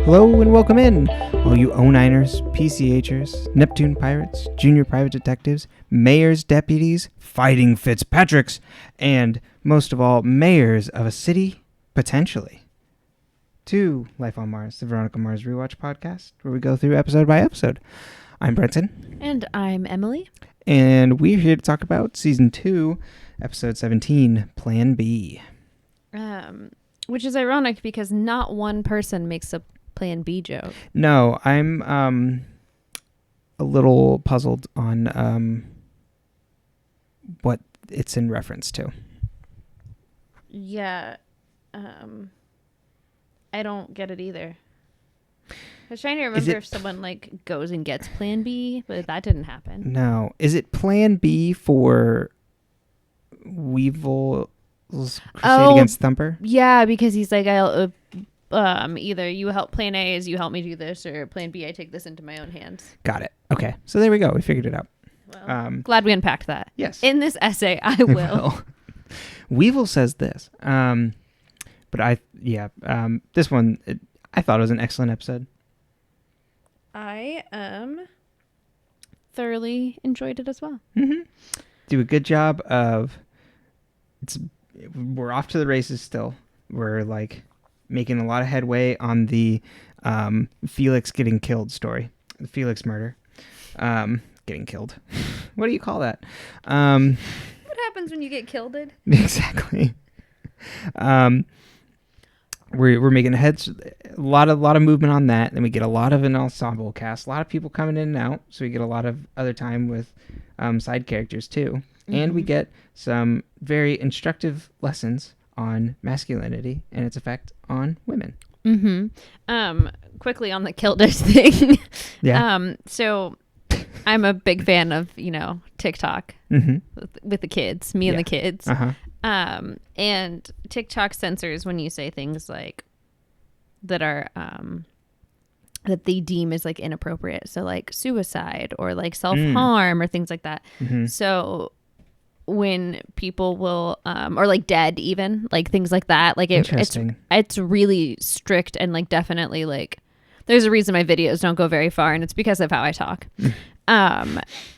Hello and welcome in, all you O9ers, PCHers, Neptune Pirates, Junior Private Detectives, Mayors, Deputies, Fighting Fitzpatricks, and most of all, Mayors of a city, potentially. To Life on Mars, the Veronica Mars Rewatch podcast, where we go through episode by episode. I'm Brenton. And I'm Emily. And we're here to talk about Season 2, Episode 17, Plan B. Which is ironic because not one person makes a Plan B joke. No, I'm a little puzzled on what it's in reference to. Yeah. I don't get it either. I was trying to remember if someone like goes and gets Plan B, but that didn't happen. No. Is it Plan B for Weevil's crusade against Thumper? Yeah, because he's like, I'll either you help Plan A is you help me do this, or Plan B, I take this into my own hands. Got it. Okay. So there we go. We figured it out. Well, glad we unpacked that. Yes. In this essay, I will. Weevil says this. But this one, I thought it was an excellent episode. I thoroughly enjoyed it as well. Mm-hmm. Do a good job of, we're off to the races still. We're like making a lot of headway on the Felix getting killed story. The Felix murder. Getting killed. What do you call that? What happens when you get killed? Exactly. We're making heads, a lot of movement on that. Then we get a lot of an ensemble cast, a lot of people coming in and out. So we get a lot of other time with side characters too. Mm-hmm. And we get some very instructive lessons on masculinity and its effect on women. Mm-hmm. Quickly on the Kilders thing. Yeah. So I'm a big fan of, Tik Tok with the kids, and the kids. Uh-huh. And TikTok censors when you say things like that are that they deem as like inappropriate. So like suicide or like self-harm or things like that. Mm-hmm. So when people will or like dead, even like things like that, like it's really strict and like definitely like there's a reason my videos don't go very far, and it's because of how I talk.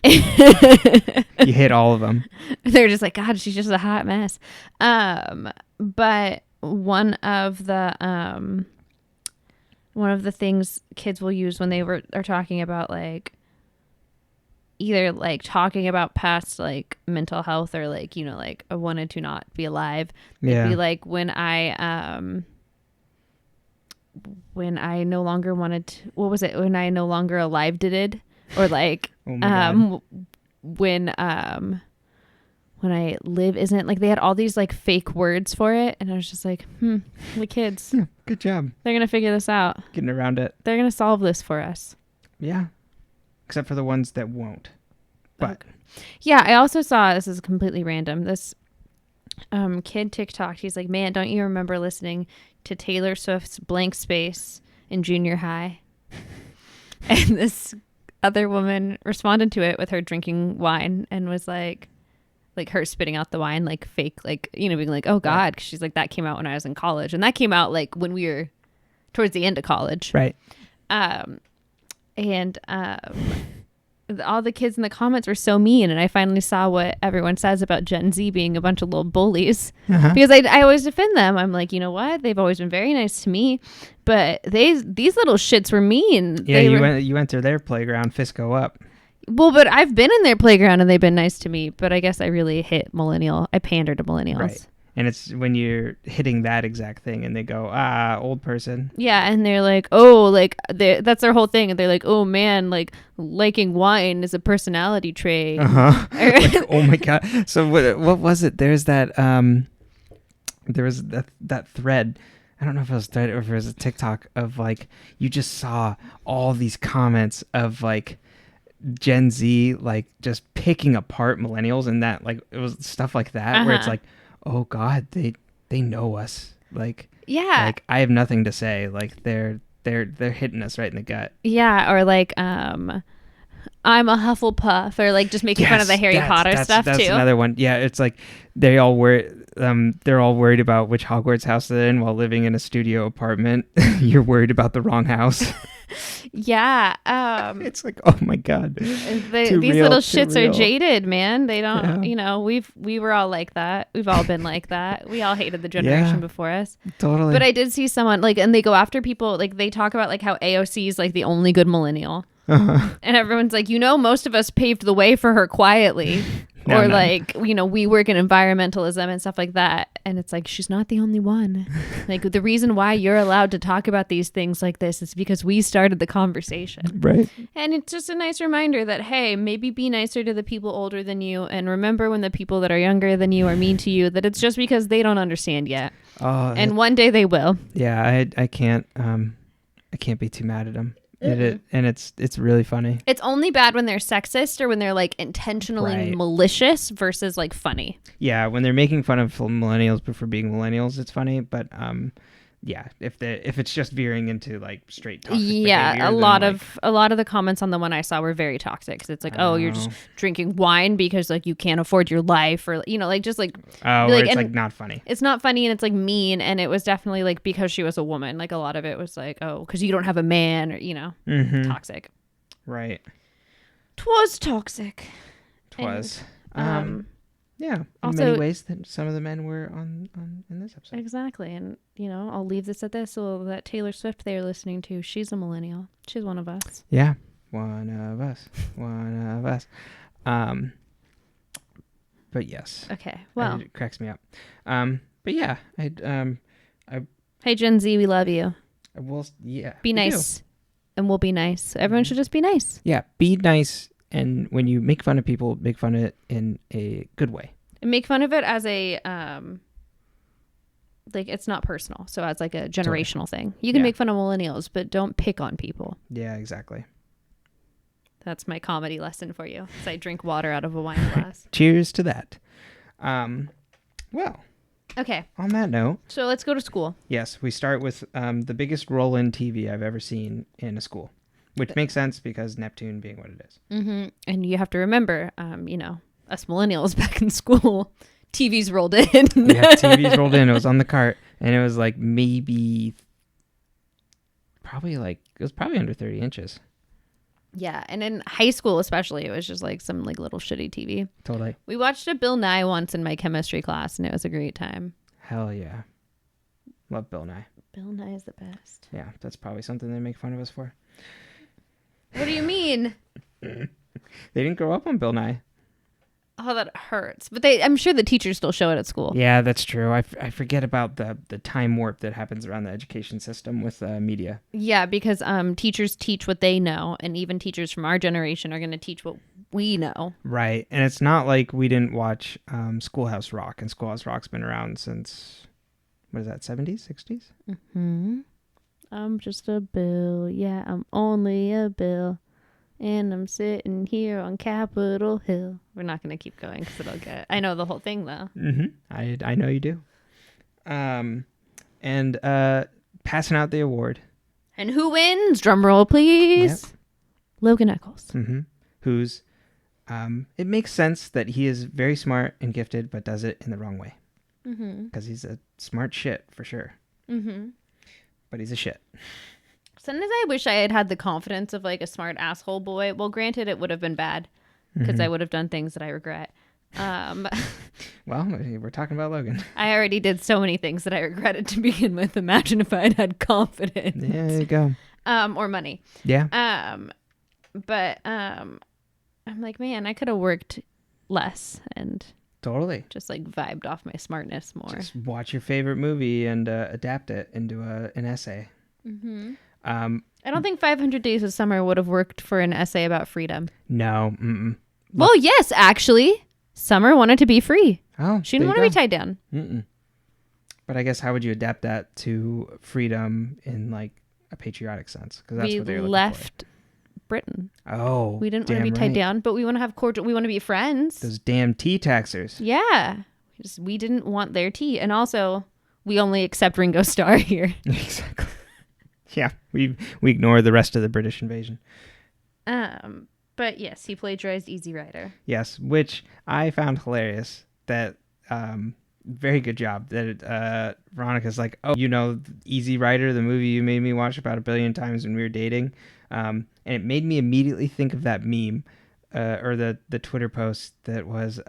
You hit all of them. They're just like, God, she's just a hot mess. But one of the things kids will use when they are talking about like either like talking about past like mental health or like, like I wanted to not be alive. Yeah. It'd be like when I no longer wanted to, what was it? When I no longer alive did, or like, when I live isn't, like they had all these like fake words for it. And I was just like, the kids. Yeah, good job. They're going to figure this out. Getting around it. They're going to solve this for us. Yeah. Except for the ones that won't. But. Okay. Yeah. I also saw, this is completely random, this kid TikTok. He's like, man, don't you remember listening to Taylor Swift's Blank Space in junior high? And this other woman responded to it with her drinking wine and was like her spitting out the wine, like fake, like, being like, oh God. 'Cause she's like, that came out when I was in college. And that came out like when we were towards the end of college. Right. All the kids in the comments were so mean, and I finally saw what everyone says about Gen Z being a bunch of little bullies. Uh-huh. Because I always defend them. I'm like, you know what? They've always been very nice to me, but these little shits were mean. Yeah, you went to their playground, Fisco up. Well, but I've been in their playground and they've been nice to me. But I guess I really I pander to millennials. Right. And it's when you're hitting that exact thing and they go, old person. Yeah. And they're like, oh, like that's their whole thing. And they're like, oh man, like liking wine is a personality trait. Uh-huh. Like, oh my God. So what was it? There's that, there was that thread. I don't know if it was a thread or if it was a TikTok of like, you just saw all these comments of like Gen Z, like just picking apart millennials, and that like, it was stuff like that where it's like, oh God, they know us. Like, yeah, like I have nothing to say. Like they're hitting us right in the gut. Yeah. Or like, I'm a Hufflepuff, or like just making fun of the Harry Potter stuff too. That's another one. Yeah. It's like they all wear they're all worried about which Hogwarts house they're in while living in a studio apartment. You're worried about the wrong house. Yeah. It's like, oh my God. These Too little real, too shits are real. jaded, man. They don't, Yeah. we were all like that. We've all been like that. We all hated the generation Yeah. before us. Totally. But I did see someone like, and they go after people, like they talk about like how AOC is like the only good millennial. Uh-huh. And everyone's like, most of us paved the way for her quietly. No, or no. like, we work in environmentalism and stuff like that. And it's like, she's not the only one. Like the reason why you're allowed to talk about these things like this is because we started the conversation. Right. And it's just a nice reminder that, hey, maybe be nicer to the people older than you. And remember when the people that are younger than you are mean to you, that it's just because they don't understand yet. And one day they will. Yeah, I can't be too mad at them. And it's really funny. It's only bad when they're sexist or when they're like intentionally Right. malicious versus like funny. Yeah, when they're making fun of millennials but for being millennials, it's funny. But yeah, if it's just veering into like straight toxic Yeah, behavior, a then, lot like, of the comments on the one I saw were very toxic. 'Cause it's like, oh, you're just drinking wine because like you can't afford your life, or like just like oh, like, it's and like not funny. it's not funny and it's like mean, and it was definitely like because she was a woman. Like a lot of it was like, oh, because you don't have a man, or Mm-hmm. toxic. Right. 'Twas toxic. Twas. And, Yeah, in also- many ways that some of the men were on in this episode. Exactly. And, I'll leave this at this. So that Taylor Swift they're listening to, she's a millennial. She's one of us. Yeah, one of us. But yes. Okay. Well, It cracks me up. But yeah, hey, Gen Z, we love you. yeah. Be we do. nice. And we'll be nice. Everyone should just be nice. Yeah, be nice, and when you make fun of people, make fun of it in a good way. And make fun of it as a, like, it's not personal. So as like a generational thing. You can Yeah. make fun of millennials, but don't pick on people. Yeah, exactly. That's my comedy lesson for you. So I drink water out of a wine glass. Cheers to that. Well, Okay. on that note, So let's go to school. yes, we start with the biggest roll-in TV I've ever seen in a school, which makes sense because Neptune being what it is. Mm-hmm. And you have to remember, us millennials back in school, TVs rolled in. Yeah, TVs rolled in. It was on the cart, and it was like it was probably under 30 inches. Yeah, and in high school especially, it was just like some like little shitty TV. Totally. We watched a Bill Nye once in my chemistry class, and it was a great time. Hell yeah. Love Bill Nye. Bill Nye is the best. Yeah, that's probably something they make fun of us for. What do you mean? They didn't grow up on Bill Nye. Oh, that hurts. But I'm sure the teachers still show it at school. Yeah, that's true. I forget about the time warp that happens around the education system with media. Yeah, because teachers teach what they know, and even teachers from our generation are going to teach what we know. Right. And it's not like we didn't watch Schoolhouse Rock, and Schoolhouse Rock's been around since, what is that, 70s, 60s? Mm-hmm. I'm just a Bill. Yeah, I'm only a Bill. And I'm sitting here on Capitol Hill. We're not going to keep going because it'll get... I know the whole thing, though. Mm-hmm. I know you do. And passing out the award. And who wins? Drum roll, please. Yep. Logan Eccles. Mm-hmm. Who's... it makes sense that he is very smart and gifted, but does it in the wrong way. Mm-hmm. Because he's a smart shit, for sure. Mm-hmm. But he's a shit. Sometimes I wish I had had the confidence of like a smart asshole boy. Well, granted, it would have been bad because I would have done things that I regret. Well, we're talking about Logan. I already did so many things that I regretted to begin with. Imagine if I had had confidence. Yeah, there you go. Or money. Yeah. But I'm like, man, I could have worked less and Totally. just like vibed off my smartness more. Just watch your favorite movie and adapt it into an essay. Mm-hmm. I don't think 500 Days of Summer would have worked for an essay about freedom. No. Mm-mm. Well, yes, actually. Summer wanted to be free. Oh, She didn't want to be tied down. Mm-mm. But I guess how would you adapt that to freedom in like a patriotic sense? Because that's We what they're looking left Britain. for. Oh, We didn't want to be tied down, but we want to have cordial. We want to be friends. Those damn tea taxers. Yeah. We didn't want their tea. And also, we only accept Ringo Starr here. Exactly. Yeah, we ignore the rest of the British invasion. But yes, he plagiarized Easy Rider. Yes, which I found hilarious that very good job that Veronica's like, oh, Easy Rider, the movie you made me watch about 1 billion times when we were dating. And it made me immediately think of that meme or the Twitter post that was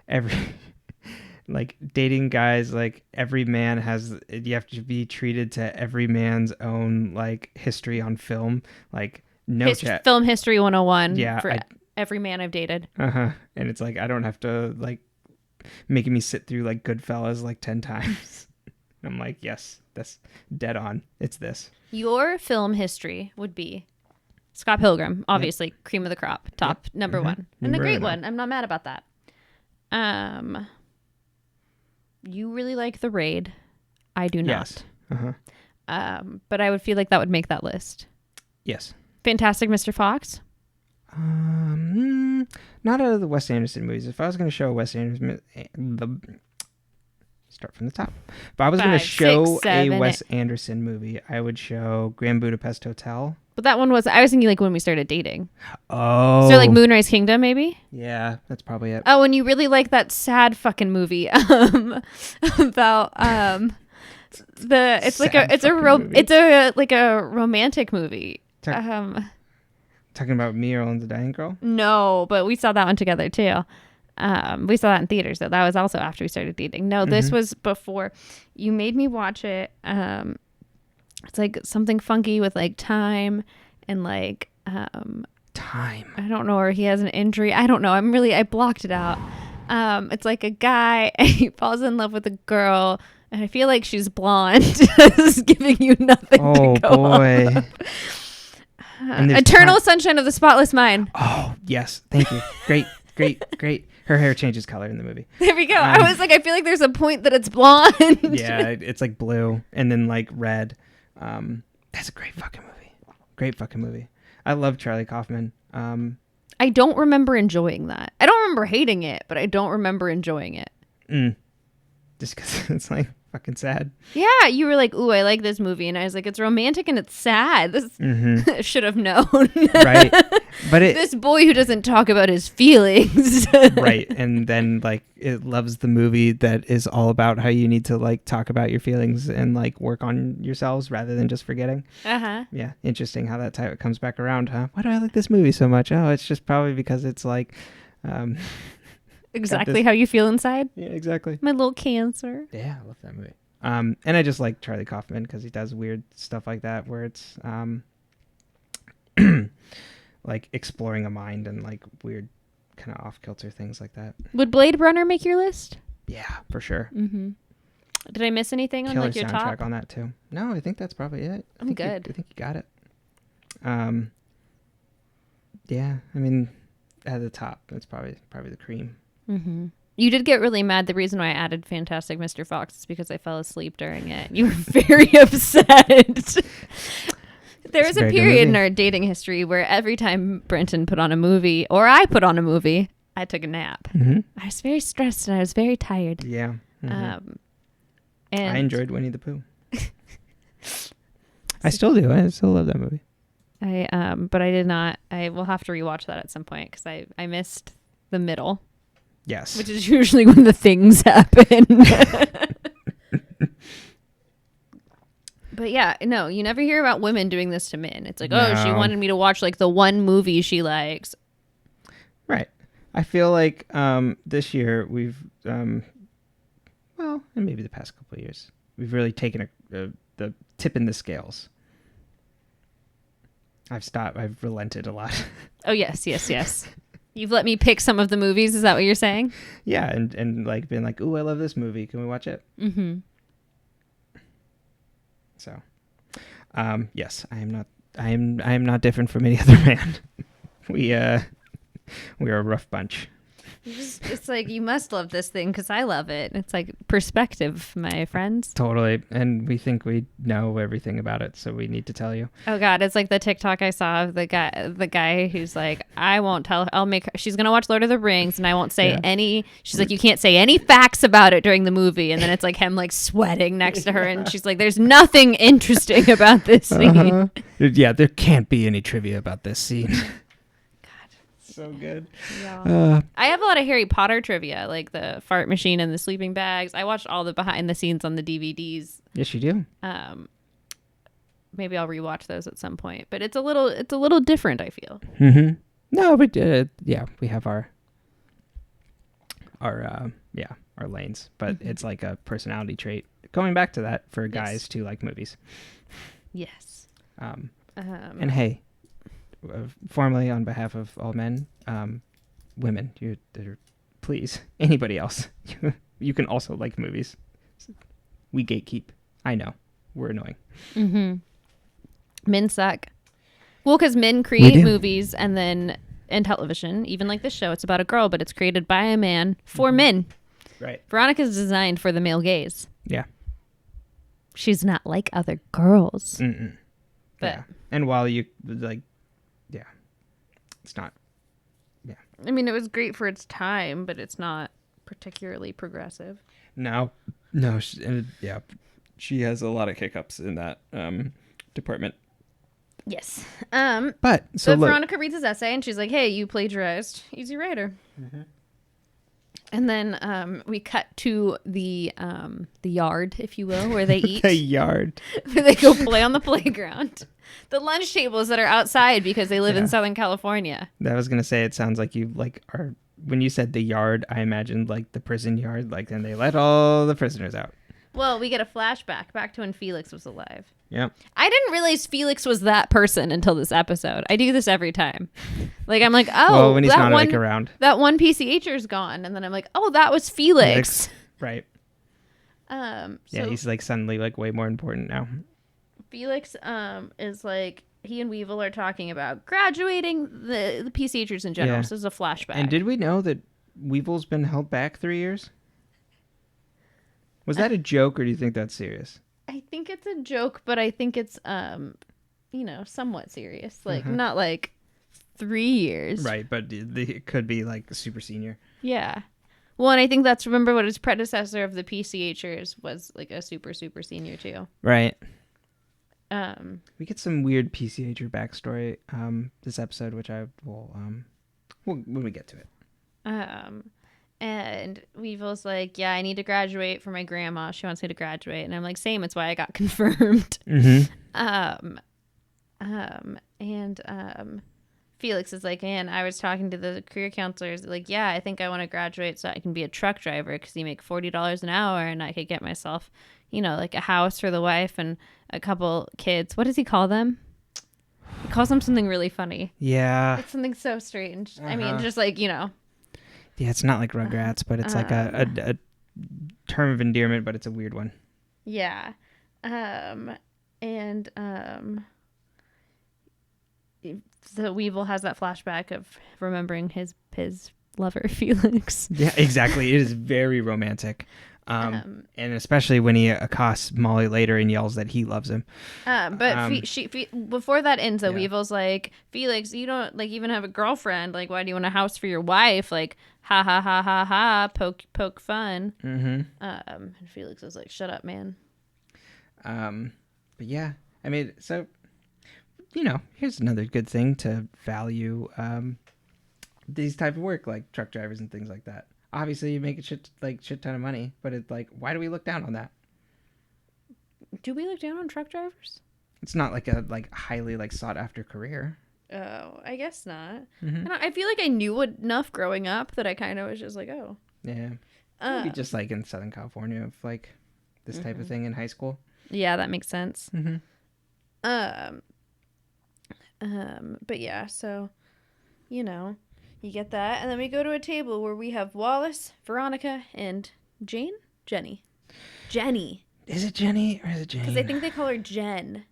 every like dating guys, like every man has, you have to be treated to every man's own like history on film, like no chat. Film history 101 Yeah, for every man I've dated. And it's like, I don't have to like making me sit through like Goodfellas like 10 times. I'm like, yes, that's dead on. It's this. Your film history would be Scott Pilgrim, obviously, cream of the crop, top number one, and a great one. I'm not mad about that. You really like The Raid. I do not. Yes. But I would feel like that would make that list. Yes. Fantastic Mr. Fox. Not out of the Wes Anderson movies. If I was going to show a Wes Anderson, start from the top. If I was going to show a Wes Anderson movie, I would show Grand Budapest Hotel. But that one was, I was thinking like when we started dating. Oh. So like Moonrise Kingdom, maybe? Yeah, that's probably it. Oh, and you really like that sad fucking movie about it's a romantic movie. Talking about Me, Earl and the Dying Girl? No, but we saw that one together too. We saw that in theaters, though. That was also after we started dating. No, this was before. You made me watch it. It's like something funky with like time and like time. I don't know, or he has an injury. I don't know. I blocked it out. It's like a guy and he falls in love with a girl, and I feel like she's blonde. This is giving you nothing to go boy. on. Eternal Sunshine of the Spotless Mind. Oh, yes. Thank you. Great. Her hair changes color in the movie. There we go. I was like, I feel like there's a point that it's blonde. Yeah, it's like blue and then like red. That's a great fucking movie. I love Charlie Kaufman. I don't remember enjoying that. I don't remember hating it, but I don't remember enjoying it. Just because it's like fucking sad. Yeah, you were like, ooh, I like this movie. And I was like, it's romantic and it's sad. This should have known. Right. But this boy who doesn't talk about his feelings. Right. And then like it loves the movie that is all about how you need to like talk about your feelings and like work on yourselves rather than just forgetting. Yeah. Interesting how that type comes back around, huh? Why do I like this movie so much? Oh, it's just probably because it's like exactly how you feel inside. Yeah, exactly. My little cancer. Yeah, I love that movie. And I just like Charlie Kaufman because he does weird stuff like that where it's like exploring a mind and like weird kind of off-kilter things like that. Would Blade Runner make your list? Yeah, for sure. Did I miss anything on like your top? Killer soundtrack on that too. No, I think that's probably it. I think good. I think you got it. Yeah, I mean, at the top, that's probably the cream. You did get really mad. The reason why I added Fantastic Mr. Fox is because I fell asleep during it. You were very upset. There was a period in our dating history where every time Brenton put on a movie or I put on a movie, I took a nap. I was very stressed and I was very tired. Yeah. And I enjoyed Winnie the Pooh. I still do. I still love that movie. But I did not. I will have to rewatch that at some point because I missed the middle. Yes. Which is usually when the things happen. But yeah, no, you never hear about women doing this to men. It's like, oh, she wanted me to watch like the one movie she likes. Right. I feel like this year we've, and maybe the past couple of years, we've really taken the tip in the scales. I've relented a lot. Oh, yes. You've let me pick some of the movies. Is that what you're saying? Yeah, and like been like, ooh, I love this movie. Can we watch it? So, yes, I am not different from any other man. We are a rough bunch. It's like, you must love this thing because I love it. It's like perspective, my friends. Totally. And we think we know everything about it, so we need to tell you. Oh God, it's like the TikTok I saw of the guy who's like, I won't tell her. She's gonna watch Lord of the Rings and I won't say any. She's like, you can't say any facts about it during the movie. And then it's like him like sweating next to her, and she's like, there's nothing interesting about this scene. Yeah, there can't be any trivia about this scene. So good. Yeah. I have a lot of Harry Potter trivia, like the fart machine and the sleeping bags. I watched all the behind the scenes on the DVDs. Yes, you do. Maybe I'll rewatch those at some point, but it's a little different, I feel. Mm-hmm. No, but we have our lanes, but it's like a personality trait. Going back to that for guys too, like movies. Yes. And hey, formally on behalf of all men, women, please, anybody else, you can also like movies. We gatekeep. I know, we're annoying. Mm-hmm. Men suck. Well, because men create movies and television, even like this show, it's about a girl, but it's created by a man for men. Right. Veronica's designed for the male gaze. Yeah. She's not like other girls. Mm-mm. But yeah. And while you it's not. Yeah. I mean, it was great for its time, but it's not particularly progressive. No. She has a lot of hiccups in that department. Yes. But so Veronica reads his essay and she's like, "Hey, you plagiarized. Easy writer." Mm-hmm. And then we cut to the yard, if you will, where they eat. The yard. Where they go play on the playground. The lunch tables that are outside because they live in Southern California. I was gonna say, it sounds like you are. When you said the yard, I imagined like the prison yard, like, and they let all the prisoners out. Well, we get a flashback back to when Felix was alive. Yeah. I didn't realize Felix was that person until this episode. I do this every time. Like, I'm like, oh, well, when he's not like around. That one PCHer's gone, and then I'm like, oh, that was Felix. Right. So he's like suddenly like way more important now. Felix is like, he and Weevil are talking about graduating the PCHers in general. Yeah. So this is a flashback. And did we know that Weevil's been held back 3 years? Was that a joke, or do you think that's serious? I think it's a joke, but I think it's somewhat serious. Like not like 3 years. Right, but it could be like a super senior. Yeah. Well, and I think that's, remember what his predecessor of the PCHers was, like a super, super senior too. Right. We get some weird PCHer backstory this episode, which I will when we get to it. And Weevil's like, yeah, I need to graduate for my grandma. She wants me to graduate. And I'm like, same. It's why I got confirmed. Mm-hmm. Felix is like, and I was talking to the career counselors. Like, yeah, I think I want to graduate so I can be a truck driver because you make $40 an hour and I could get myself, like a house for the wife and a couple kids. What does he call them? He calls them something really funny. Yeah. It's something so strange. I mean, just like, Yeah, it's not like Rugrats, but it's like a term of endearment, but it's a weird one. Yeah. So Weevil has that flashback of remembering his lover, Felix. Yeah, exactly. It is very romantic. And especially when he accosts Molly later and yells that he loves him. Before that ends, though, Weevil's like, Felix, you don't like even have a girlfriend. Like, why do you want a house for your wife? Like, ha ha ha ha ha, poke fun. Mm-hmm. And Felix is like, shut up, man. But yeah, I mean, so here's another good thing to value these type of work, like truck drivers and things like that. Obviously, you make a shit ton of money, but it's like, why do we look down on that? Do we look down on truck drivers? It's not like a highly sought after career. Oh, I guess not. Mm-hmm. I feel like I knew enough growing up that I kind of was just like, oh. Yeah. Maybe just like in Southern California, of like this type of thing in high school. Yeah, that makes sense. Mm-hmm. But yeah, so, you get that. And then we go to a table where we have Wallace, Veronica, and Jenny. Jenny. Is it Jenny or is it Jane? Because I think they call her Jen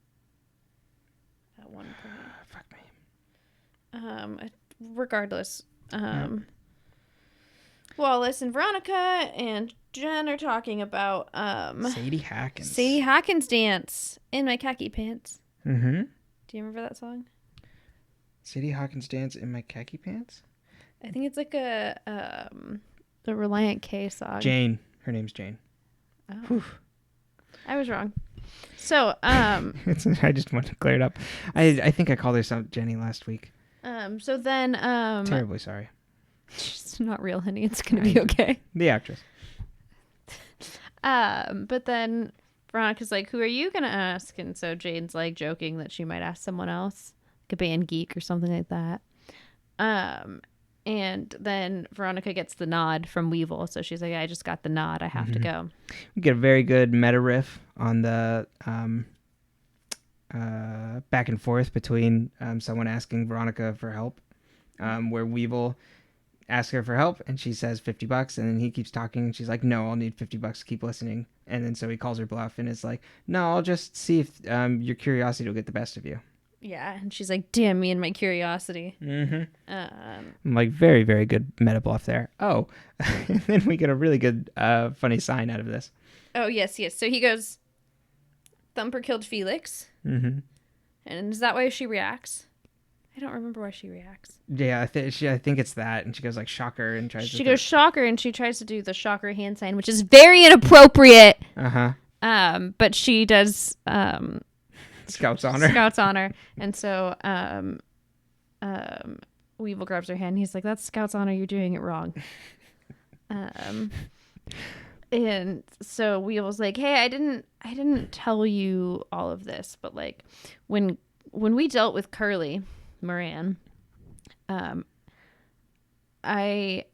at one point. Fuck me. Regardless, Wallace and Veronica and Jen are talking about Sadie Hackins. Sadie Hackins dance in my khaki pants. Mm-hmm. Do you remember that song? Sadie Hackins dance in my khaki pants? I think it's like a Reliant K song. Jane. Her name's Jane. Oh. Whew. I was wrong. So, I just want to clear it up. I think I called her Jenny last week. So then Terribly sorry. it's not real, honey. It's gonna be okay. The actress. But then Veronica's like, who are you gonna ask? And so Jane's like joking that she might ask someone else, like a band geek or something like that. And then Veronica gets the nod from Weevil, so she's like, I just got the nod, I have to go. We get a very good meta riff on the back and forth between someone asking Veronica for help, where Weevil asks her for help and she says $50, and then he keeps talking and she's like, no, I'll need $50 to keep listening. And then so he calls her bluff and it's like, no, I'll just see if your curiosity will get the best of you. Yeah, and she's like, damn me and my curiosity. Like, very, very good meta bluff there. Oh, and then we get a really good funny sign out of this. Oh, yes. So he goes, Thumper killed Felix. And is that why she reacts? I don't remember why she reacts. Yeah, I think it's that. And she goes like, shocker, and tries to... She goes shocker, and she tries to do the shocker hand sign, which is very inappropriate. But she does... Scouts honor. Scouts honor. And so Weevil grabs her hand. He's like, that's Scouts honor. You're doing it wrong. And so Weevil's like, hey, I didn't tell you all of this, but like when we dealt with Curly Moran, I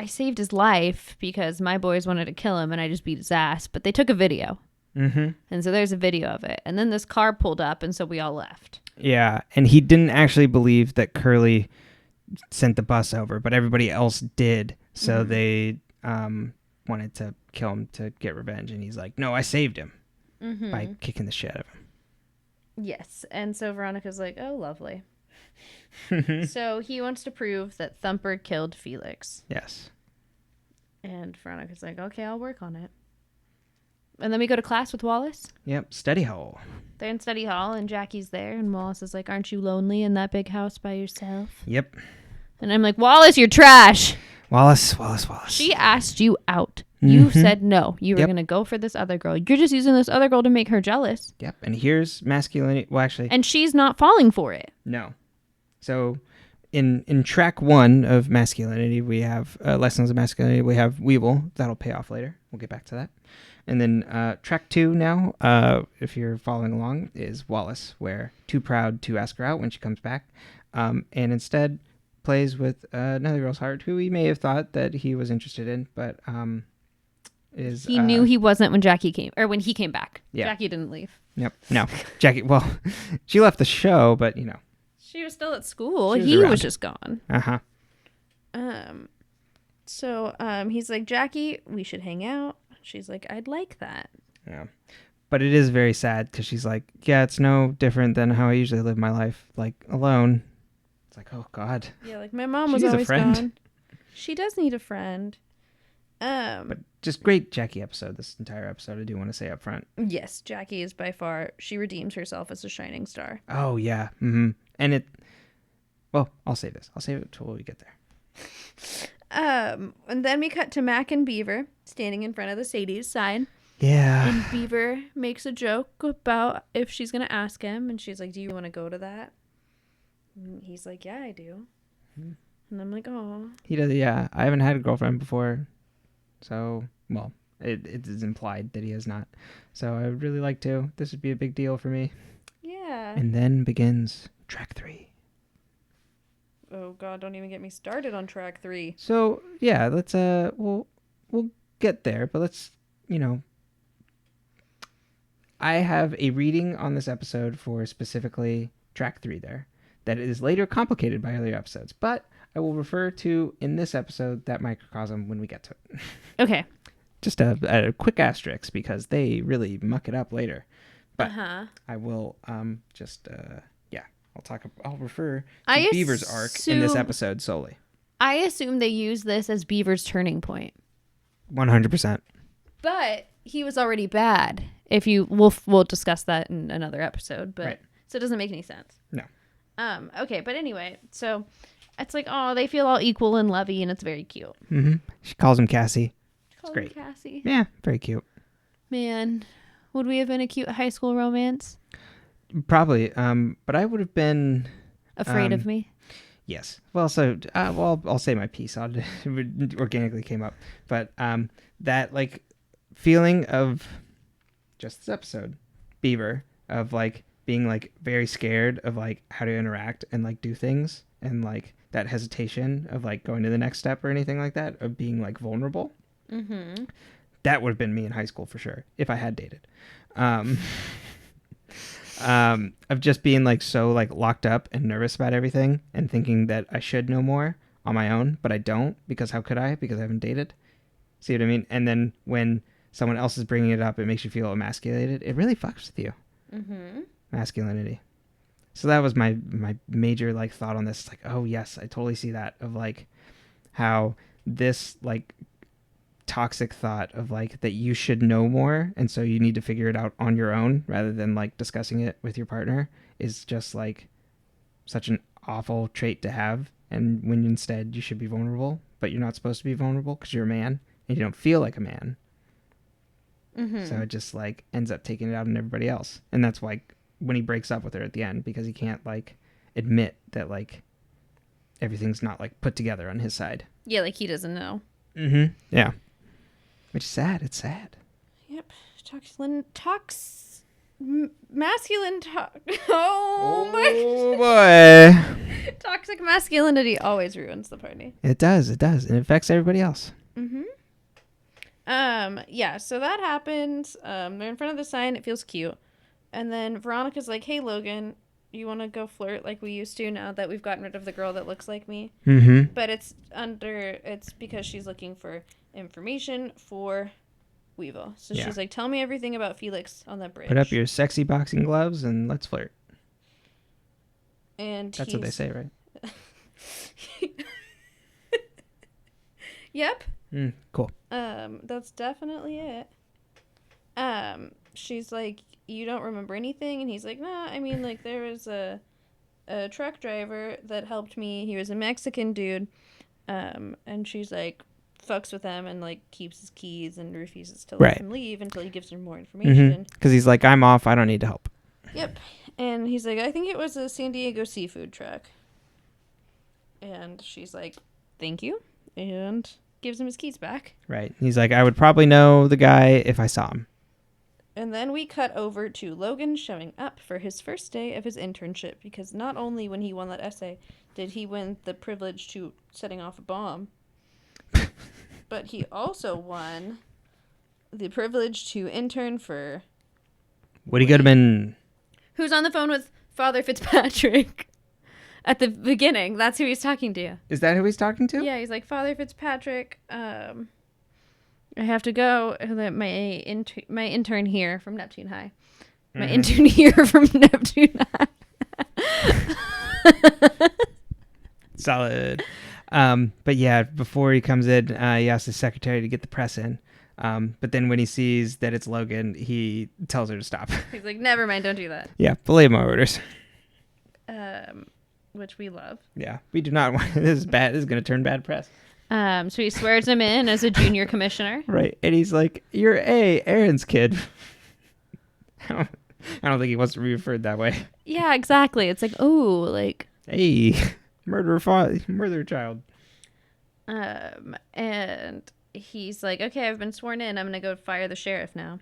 saved his life because my boys wanted to kill him and I just beat his ass, but they took a video. And so there's a video of it. And then this car pulled up, and so we all left. Yeah, and he didn't actually believe that Curly sent the bus over, but everybody else did. So they wanted to kill him to get revenge. And he's like, no, I saved him by kicking the shit out of him. Yes, and so Veronica's like, oh, lovely. So he wants to prove that Thumper killed Felix. Yes. And Veronica's like, okay, I'll work on it. And then we go to class with Wallace. Yep, study hall. They're in study hall, and Jackie's there, and Wallace is like, aren't you lonely in that big house by yourself? Yep. And I'm like, Wallace, you're trash. Wallace. She asked you out. You said no. You were going to go for this other girl. You're just using this other girl to make her jealous. Yep, and here's masculinity. Well, actually... And she's not falling for it. No. So... In track 1 of masculinity, we have lessons of masculinity. We have Weevil. That'll pay off later. We'll get back to that. And then track 2 now, if you're following along, is Wallace, where too proud to ask her out when she comes back, and instead plays with another girl's heart who he may have thought that he was interested in, but he knew he wasn't when Jackie came, or when he came back. Yeah. Jackie didn't leave. Yep. No, Jackie. Well, she left the show, but you know. She was still at school. He was just gone. So he's like, Jackie, we should hang out. She's like, I'd like that. Yeah. But it is very sad because she's like, yeah, it's no different than how I usually live my life, like alone. It's like, oh God. Yeah, like my mom was always gone. She does need a friend. But just great Jackie episode, this entire episode, I do want to say up front. Yes, Jackie is by far, she redeems herself as a shining star. Oh, yeah. And well, I'll save this. I'll save it until we get there. And then we cut to Mac and Beaver standing in front of the Sadie's sign. Yeah. And Beaver makes a joke about if she's going to ask him. And she's like, do you want to go to that? And he's like, yeah, I do. And I'm like, oh. He does, yeah. I haven't had a girlfriend before. So, well, it is implied that he has not. So I would really like to. This would be a big deal for me. Yeah. And then begins track 3. Oh God, don't even get me started on track 3. So yeah, let's we'll get there, but let's, I have a reading on this episode for specifically track 3 there that is later complicated by earlier episodes, but I will refer to in this episode that microcosm when we get to it. Okay. Just a quick asterisk because they really muck it up later. But I will I'll refer to Beaver's arc in this episode solely. I assume they use this as Beaver's turning point. 100%. But he was already bad. We'll discuss that in another episode, but right. So it doesn't make any sense. No. Okay, but anyway, so it's like, oh, they feel all equal and lovey, and it's very cute. She calls him Cassie. It's great. Cassie. Yeah, very cute. Man, would we have been a cute high school romance? Probably, but I would have been... Afraid of me? Yes. Well, so I'll say my piece. It organically came up, but that like feeling of just this episode, Beaver, of like being like very scared of like how to interact and like do things, and like that hesitation of like going to the next step or anything like that, of being like vulnerable. Mm-hmm. That would have been me in high school for sure if I had dated. Of just being like so like locked up and nervous about everything and thinking that I should know more on my own, but I don't, because how could I? Because I haven't dated. See what I mean? And then when someone else is bringing it up, it makes you feel emasculated. It really fucks with you. Mm-hmm. Masculinity. So that was my major like thought on this. Like, oh yes, I totally see that, of like how this like toxic thought of like that you should know more, and so you need to figure it out on your own rather than like discussing it with your partner, is just like such an awful trait to have. And when instead you should be vulnerable, but you're not supposed to be vulnerable because you're a man and you don't feel like a man. Mm-hmm. So it just like ends up taking it out on everybody else. And that's why when he breaks up with her at the end, because he can't like admit that like everything's not like put together on his side. Yeah, like he doesn't know. Mm-hmm. Yeah. Which is sad. It's sad. Yep. Masculine talk. Oh my. Boy. Toxic masculinity always ruins the party. It does. It does. And it affects everybody else. Mm-hmm. Yeah, so that happens. They're in front of the sign. It feels cute. And then Veronica's like, hey, Logan, you want to go flirt like we used to now that we've gotten rid of the girl that looks like me? Mm-hmm. But it's because she's looking for information for Weevil. So Yeah. she's like, tell me everything about Felix on that bridge. Put up your sexy boxing gloves and let's flirt. And That's what they say, right? Yep. Cool. That's definitely it. She's like, you don't remember anything? And he's like, nah, I mean, like, there was a truck driver that helped me. He was a Mexican dude. And she's like, fucks with him and, like, keeps his keys and refuses to let him leave until he gives her more information. Because he's like, I'm off. I don't need to help. Yep. And he's like, I think it was a San Diego seafood truck. And she's like, thank you. And gives him his keys back. Right. He's like, I would probably know the guy if I saw him. And then we cut over to Logan showing up for his first day of his internship, because not only when he won that essay did he win the privilege to setting off a bomb, but he also won the privilege to intern for Woody Goodman. Who's on the phone with Father Fitzpatrick at the beginning. That's who he's talking to. Is that who he's talking to? Yeah, he's like, Father Fitzpatrick, I have to go. My intern here from Neptune High. My intern here from Neptune High. Solid. But yeah, before he comes in, he asks his secretary to get the press in. But then when he sees that it's Logan, he tells her to stop. He's like, never mind, don't do that. Yeah, belay my orders. Which we love. Yeah, we do not want... This is bad. This is going to turn bad press. So he swears him in as a junior commissioner. Right. And he's like, you're Aaron's kid. I don't think he wants to be referred that way. Yeah, exactly. It's like, oh, like... Hey, murder child. And he's like, okay, I've been sworn in. I'm going to go fire the sheriff now.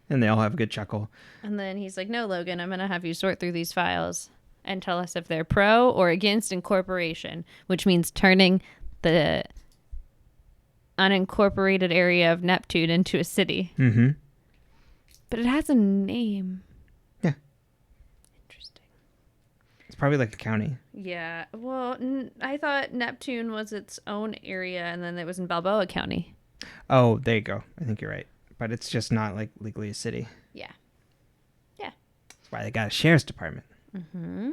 And they all have a good chuckle. And then he's like, no, Logan, I'm going to have you sort through these files and tell us if they're pro or against incorporation, which means turning the unincorporated area of Neptune into a city. Mm-hmm. But it has a name. Yeah. Interesting. It's probably like a county. Yeah. Well, I thought Neptune was its own area, and then it was in Balboa County. Oh, there you go. I think you're right. But it's just not like legally a city. Yeah. Yeah. That's why they got a sheriff's department. Mm-hmm.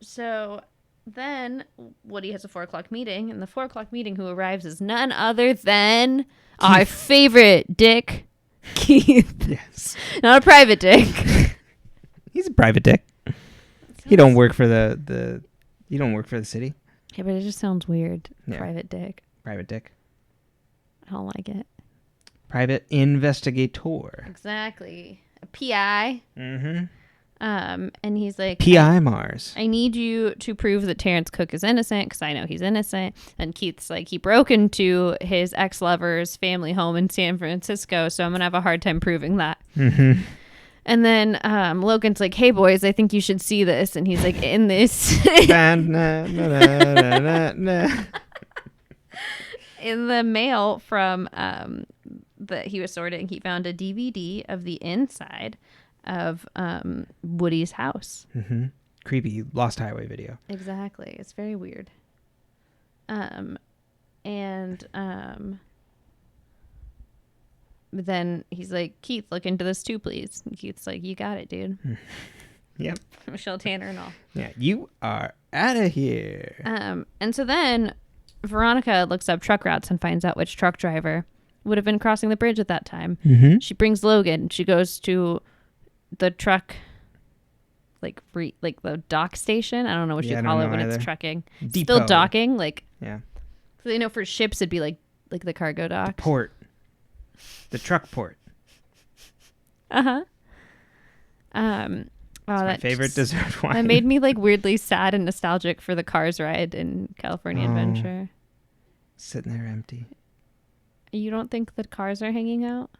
So then Woody has a 4:00 meeting, and the 4:00 meeting who arrives is none other than our favorite dick, Keith. Yes. Not a private dick. He's a private dick. He don't work for the you don't work for the city. Yeah, but it just sounds weird. Yeah. Private dick. Private dick. I don't like it. Private investigator. Exactly. A PI. Mm-hmm. And he's like, P.I. Mars. I need you to prove that Terrence Cook is innocent because I know he's innocent. And Keith's like, he broke into his ex-lover's family home in San Francisco, so I'm going to have a hard time proving that. Mm-hmm. And then Logan's like, hey, boys, I think you should see this. And he's like, in this. In the mail from that he was sorting, he found a DVD of the inside of Woody's house. Mm-hmm. Creepy Lost Highway video. Exactly. It's very weird. Then he's like, Keith, look into this too, please. And Keith's like, you got it, dude. Yep. Michelle Tanner and all. Yeah, you are out of here. And so then Veronica looks up truck routes and finds out which truck driver would have been crossing the bridge at that time. Mm-hmm. She brings Logan. She goes to the truck, like the dock station. I don't know what you call it when it's trucking. Depot. Still docking, like. Yeah. So they know for ships it'd be like the cargo dock. The port. The truck port. Uh-huh. Oh, my favorite dessert wine. That made me like weirdly sad and nostalgic for the Cars ride in California Adventure. Sitting there empty. You don't think the cars are hanging out?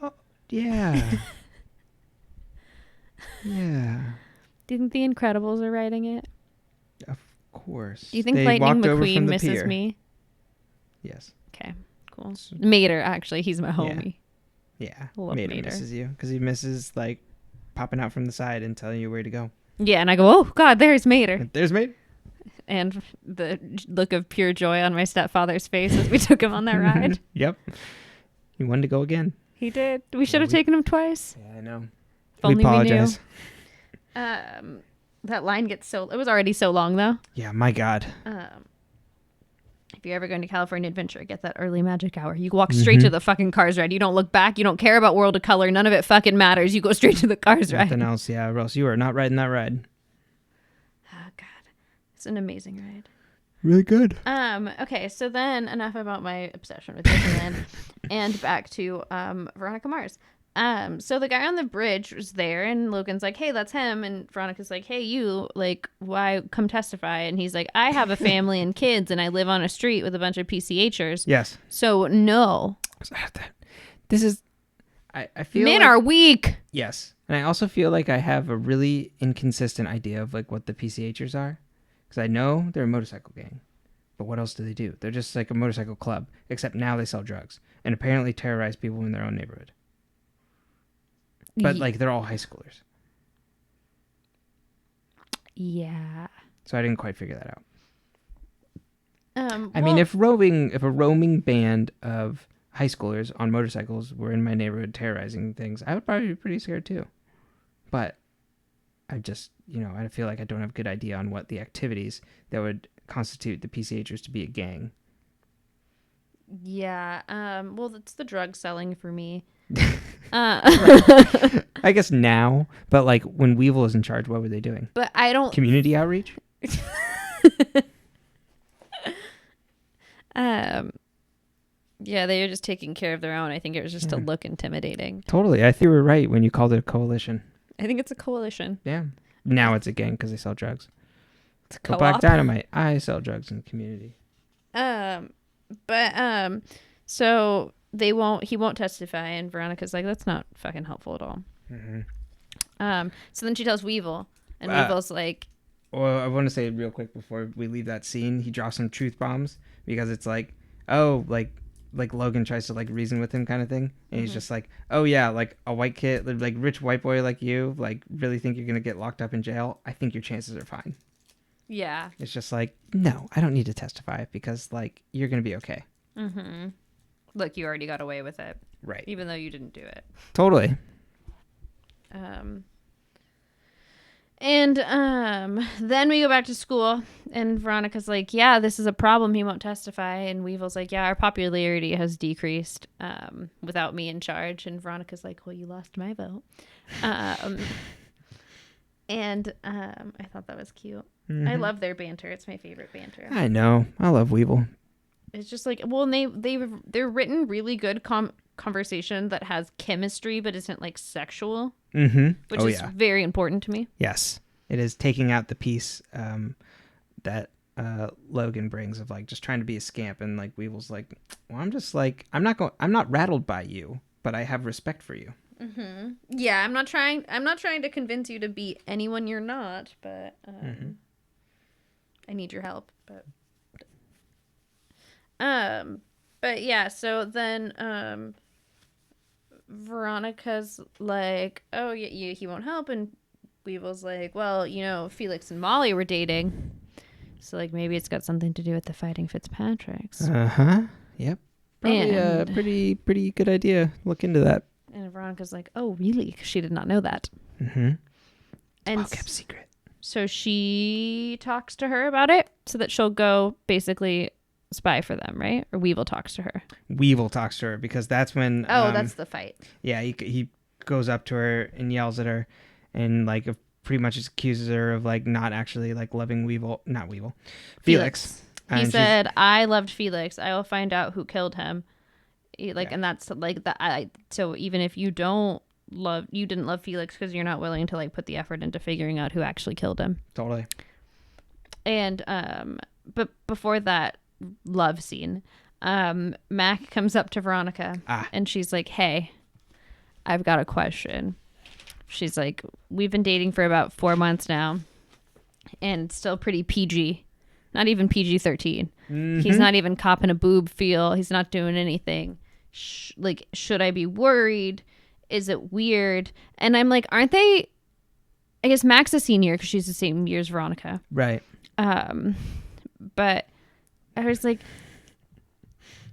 Oh, yeah. Yeah. Do you think the Incredibles are riding it? Of course. Do you think Lightning McQueen misses me? Yes. Okay, cool. Mater, actually, he's my homie. Yeah. Love Mater. Misses you because he misses like popping out from the side and telling you where to go. Yeah, and I go, oh God, there's Mater. There's Mater. And the look of pure joy on my stepfather's face as we took him on that ride. Yep. He wanted to go again. He did. We should have taken him twice. Yeah, I know. If We apologize. We knew. That line gets it was already so long though. Yeah, my God. If you're ever going to California Adventure, get that early magic hour. You walk straight to the fucking Cars ride. You don't look back. You don't care about World of Color. None of it fucking matters. You go straight to the Cars ride. Nothing else, yeah, or else you are not riding that ride. Oh God. It's an amazing ride. Really good. Okay, so then enough about my obsession with Disneyland and back to Veronica Mars. So the guy on the bridge was there and Logan's like, hey, that's him. And Veronica's like, hey, you, like, why come testify? And he's like, I have a family and kids and I live on a street with a bunch of PCHers. Yes. So no. This is, I feel Men are weak. Yes. And I also feel like I have a really inconsistent idea of like what the PCHers are. Because I know they're a motorcycle gang. But what else do they do? They're just like a motorcycle club. Except now they sell drugs. And apparently terrorize people in their own neighborhood. But like they're all high schoolers. Yeah. So I didn't quite figure that out. I Well, mean, if a roaming band of high schoolers on motorcycles were in my neighborhood terrorizing things, I would probably be pretty scared too. But I just, I feel like I don't have a good idea on what the activities that would constitute the PCHers to be a gang. Yeah. Well, that's the drug selling for me. I guess now, but like when Weevil is in charge, what were they doing? But I don't. Community outreach? Yeah, they were just taking care of their own. I think it was just to look intimidating. Totally. I think you were right when you called it a coalition. I think it's a coalition. Yeah. Now it's a gang because they sell drugs. It's a Go co-op. Black Dynamite. I sell drugs in the community. So he won't testify, and Veronica's like, that's not fucking helpful at all. Mm-hmm. So then she tells Weevil, and Weevil's like, well, I want to say real quick before we leave that scene, he drops some truth bombs because it's like, oh, like Logan tries to like reason with him kind of thing, and he's just like, oh yeah, like a white kid, like rich white boy like you, like really think you're gonna get locked up in jail? I think your chances are fine. yeah. It's just like, no, I don't need to testify because like you're gonna be okay. Mm-hmm. Look, you already got away with it, Right? even though you didn't do it. Totally. And then we go back to school, and Veronica's like, yeah, this is a problem. He won't testify. And Weevil's like, yeah, our popularity has decreased without me in charge. And Veronica's like, well, you lost my vote. And I thought that was cute. Mm-hmm. I love their banter. It's my favorite banter. I know. I love Weevil. It's just like, well, and they're written really good conversation that has chemistry but isn't like sexual. which is very important to me. Yes, it is taking out the piece that Logan brings of like just trying to be a scamp, and like Weevil's like, well, I'm not rattled by you, but I have respect for you. Yeah, I'm not trying to convince you to be anyone you're not, but I need your help. But yeah, so then Veronica's like, oh yeah, he won't help, and Weevil's like, well, Felix and Molly were dating, so like maybe it's got something to do with the Fighting Fitzpatricks. Yep. Probably a pretty good idea. Look into that. And Veronica's like, oh really? 'Cause she did not know that. And kept secret. So she talks to her about it so that she'll go basically spy for them, right? Or Weevil talks to her. Weevil talks to her because that's when... that's the fight. Yeah, he goes up to her and yells at her and like pretty much accuses her of like not actually like loving Felix. He said, I loved Felix. I will find out who killed him. And that's like so even if you didn't love Felix because you're not willing to like put the effort into figuring out who actually killed him. Totally. And but before that love scene, Mac comes up to Veronica and she's like, hey, I've got a question. She's like, we've been dating for about 4 months now and it's still pretty PG, not even PG-13. He's not even copping a boob feel. He's not doing anything. Should I be worried? Is it weird? And I'm like, aren't they? I guess Mac's a senior because she's the same year as Veronica. Right. But I was like,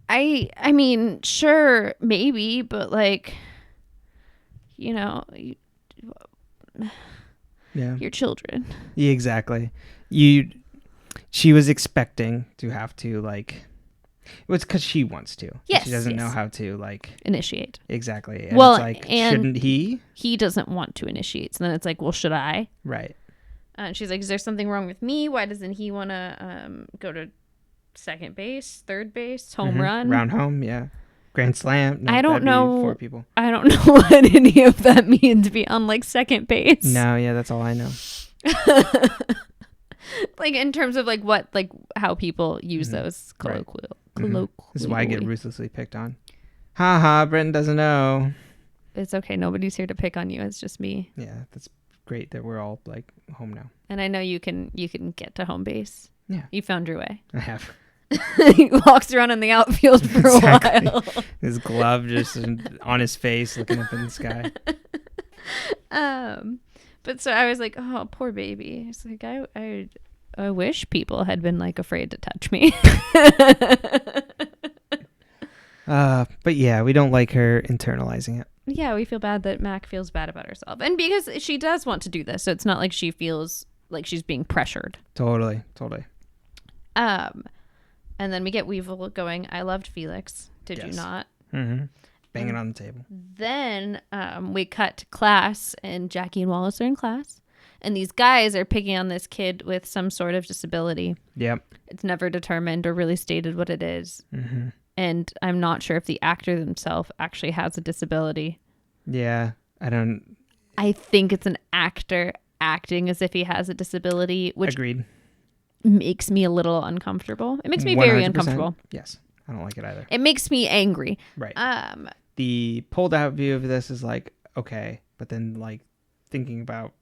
I mean, sure, maybe, but like, yeah, your children. Yeah, exactly. She was expecting to have to like. Well, it's because she wants to. Yes, she doesn't know how to like initiate. Exactly. And well, it's like, and shouldn't he? He doesn't want to initiate. So then it's like, well, should I? Right. And she's like, is there something wrong with me? Why doesn't he want to go to second base, third base, home run, round home? Yeah. Grand slam. No, I don't know. 4 people. I don't know what any of that means. Be on like second base. No. Yeah. That's all I know. Like in terms of like what, like how people use those colloquial. This is why I get ruthlessly picked on. Brenton doesn't know. It's okay. Nobody's here to pick on you. It's just me. Yeah, that's great that we're all like home now. And I know you can get to home base. Yeah. You found your way. I have. He walks around in the outfield for a while. His glove just on his face looking up in the sky. But so I was like, oh, poor baby. It's like, I wish people had been like afraid to touch me. But yeah, we don't like her internalizing it. Yeah, we feel bad that Mac feels bad about herself. And because she does want to do this, so it's not like she feels like she's being pressured. Totally. And then we get Weevil going, I loved Felix. Did you not? Banging on the table. Then we cut to class, and Jackie and Wallace are in class. And these guys are picking on this kid with some sort of disability. Yep. It's never determined or really stated what it is. And I'm not sure if the actor himself actually has a disability. Yeah, I think it's an actor acting as if he has a disability, which agreed. Makes me a little uncomfortable. It makes me very uncomfortable. Yes, I don't like it either. It makes me angry. Right. The pulled out view of this is like, okay, but then like thinking about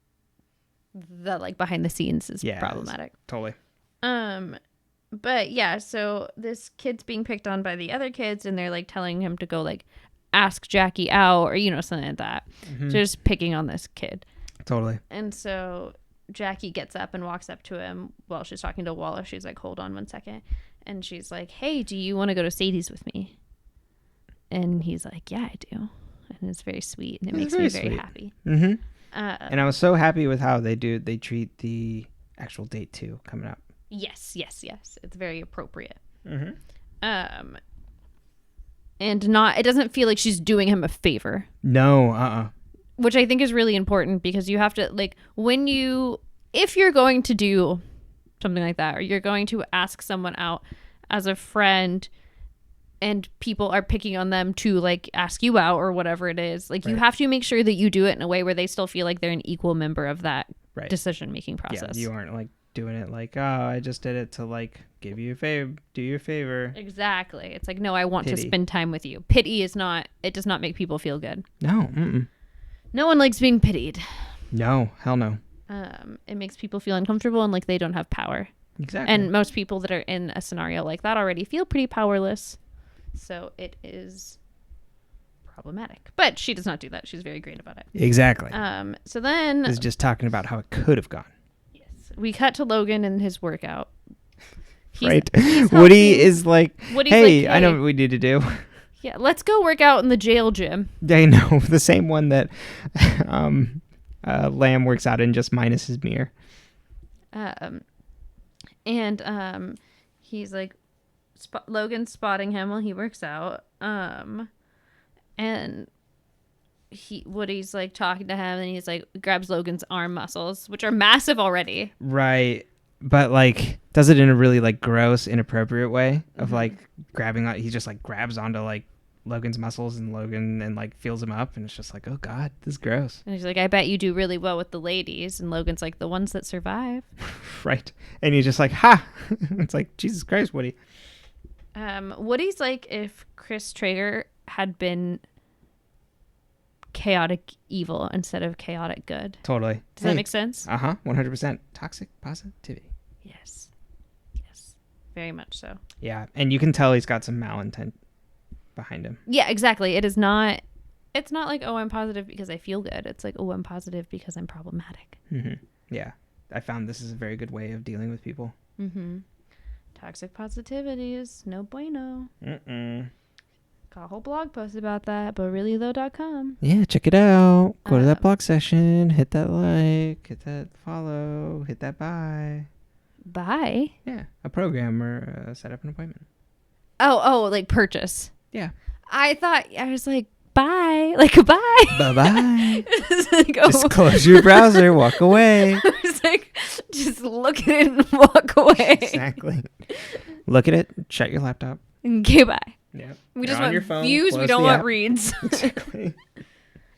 the like behind the scenes is problematic. Totally. But yeah, so this kid's being picked on by the other kids, and they're like telling him to go like ask Jackie out or something like that. So just picking on this kid. Totally. And so Jackie gets up and walks up to him while she's talking to Wallace. She's like, hold on 1 second. And she's like, hey, do you want to go to Sadie's with me? And he's like, yeah, I do. And it's very sweet. And it makes me very happy. And I was so happy with how they treat the actual date too coming up. Yes. It's very appropriate. And it doesn't feel like she's doing him a favor. No, Which I think is really important, because you have to, like, if you're going to do something like that, or you're going to ask someone out as a friend and people are picking on them to like ask you out or whatever it is. Like you Right. have to make sure that you do it in a way where they still feel like they're an equal member of that Right. decision making process. Yeah, you aren't like doing it like, oh, I just did it to like give you a favor, do you a favor. Exactly. It's like, no, I want to Pity. spend time with you. Pity is not, it does not make people feel good. No. Mm-mm. No one likes being pitied. No. Hell no. It makes people feel uncomfortable and like they don't have power. Exactly. And most people that are in a scenario like that already feel pretty powerless. So it is problematic. But she does not do that. She's very great about it. Exactly. So then Is just talking about how it could have gone. yes, we cut to Logan and his workout. Right. he's Woody helping- is like, Woody's hey, like, I know what we need to do. Yeah, let's go work out in the jail gym. They know the same one that Lamb works out in, just minus his mirror. And he's like, Logan's spotting him while he works out. And Woody's like talking to him, and he's like grabs Logan's arm muscles, which are massive already. Right. But like does it in a really like gross, inappropriate way of Mm-hmm. like grabbing on. He just like grabs onto like Logan's muscles and Logan and like feels him up, and it's just like, oh God, this is gross. And he's like, I bet you do really well with the ladies. And Logan's like, the ones that survive. Right. And he's just like, ha. It's like, Jesus Christ, Woody. Woody's like if Chris Traeger had been chaotic evil instead of chaotic good. Totally. Does that make sense? 100%. Toxic positivity. Yes. Yes. Very much so. Yeah. And you can tell he's got some malintent behind him. Yeah, exactly. It's not like, oh, I'm positive because I feel good. It's like, oh, I'm positive because I'm problematic. Mm-hmm. Yeah. I found this is a very good way of dealing with people. Mm-hmm. Toxic positivity is no bueno. Mm-mm. Got a whole blog post about that, but reallythough.com. Yeah, check it out. Go to that Um, blog session. Hit that like. Hit that follow. Hit that buy. Bye. Yeah, a program or set up an appointment. Oh, like purchase. Yeah. I was like, bye. Like, bye. Bye-bye. It's like, oh. Just close your browser. Walk away. I was like, just look at it and walk away. Exactly. Look at it. Shut your laptop. Okay, bye. Yeah. We just want views. We don't want reads. Exactly.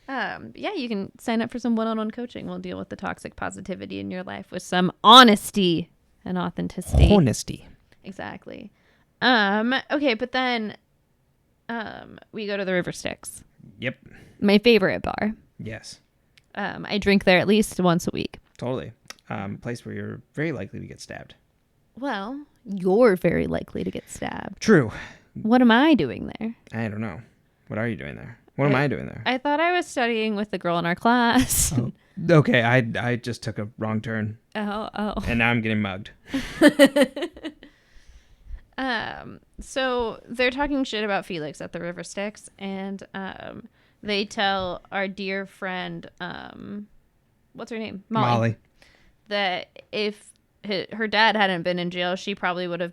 Yeah, you can sign up for some one-on-one coaching. We'll deal with the toxic positivity in your life with some honesty and authenticity. Honesty. Exactly. Okay, but then we go to the River Styx, Yep. my favorite bar. Yes. I drink there at least once a week. Totally. Place where you're very likely to get stabbed. Well, you're very likely to get stabbed. True. What am I doing there? I don't know. What are you doing there? What am I doing there? I thought I was studying with the girl in our class. Oh. Okay, I just took a wrong turn, Oh. and now I'm getting mugged. So they're talking shit about Felix at the River Styx, and they tell our dear friend, what's her name? Molly. That if her dad hadn't been in jail, he probably would have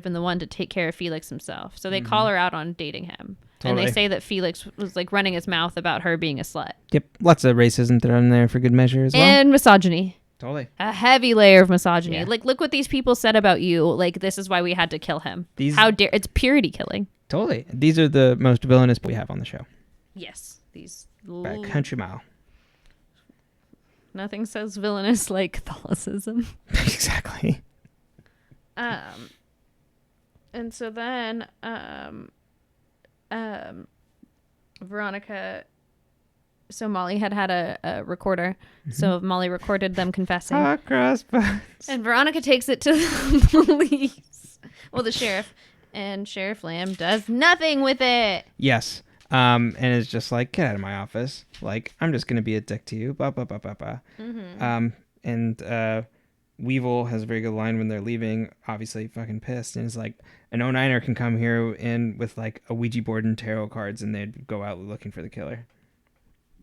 been the one to take care of Felix himself. So they call her out on dating him. And Totally. they say that Felix was like running his mouth about her being a slut. Yep. Lots of racism thrown there for good measure as well. And misogyny. Totally. A heavy layer of misogyny. Yeah. Like, look what these people said about you. Like, this is why we had to kill him. These- It's purity killing. Totally. These are the most villainous we have on the show. Yes. These By a country mile. nothing says villainous like Catholicism. Exactly. And so then Veronica, so Molly had a recorder, so Molly recorded them confessing, Hot cross buns. and Veronica takes it to the police, well, the sheriff, and Sheriff Lamb does nothing with it. Yes. And it's just like, get out of my office. Like, I'm just going to be a dick to you. Blah, blah, blah, blah, blah. And Weevil has a very good line when they're leaving, obviously fucking pissed. And it's like, an 09er can come here in with like a Ouija board and tarot cards, and they'd go out looking for the killer.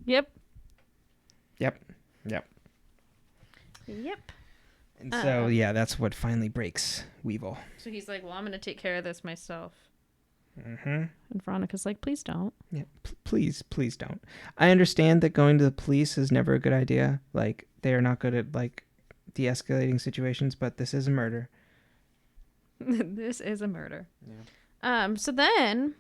Yep. And so, yeah, that's what finally breaks Weevil. So he's like, well, I'm going to take care of this myself. Mm-hmm. And Veronica's like, please don't. Yeah, please don't. I understand that going to the police is never a good idea. Like, they are not good at, like, de-escalating situations, but this is a murder. This is a murder. So then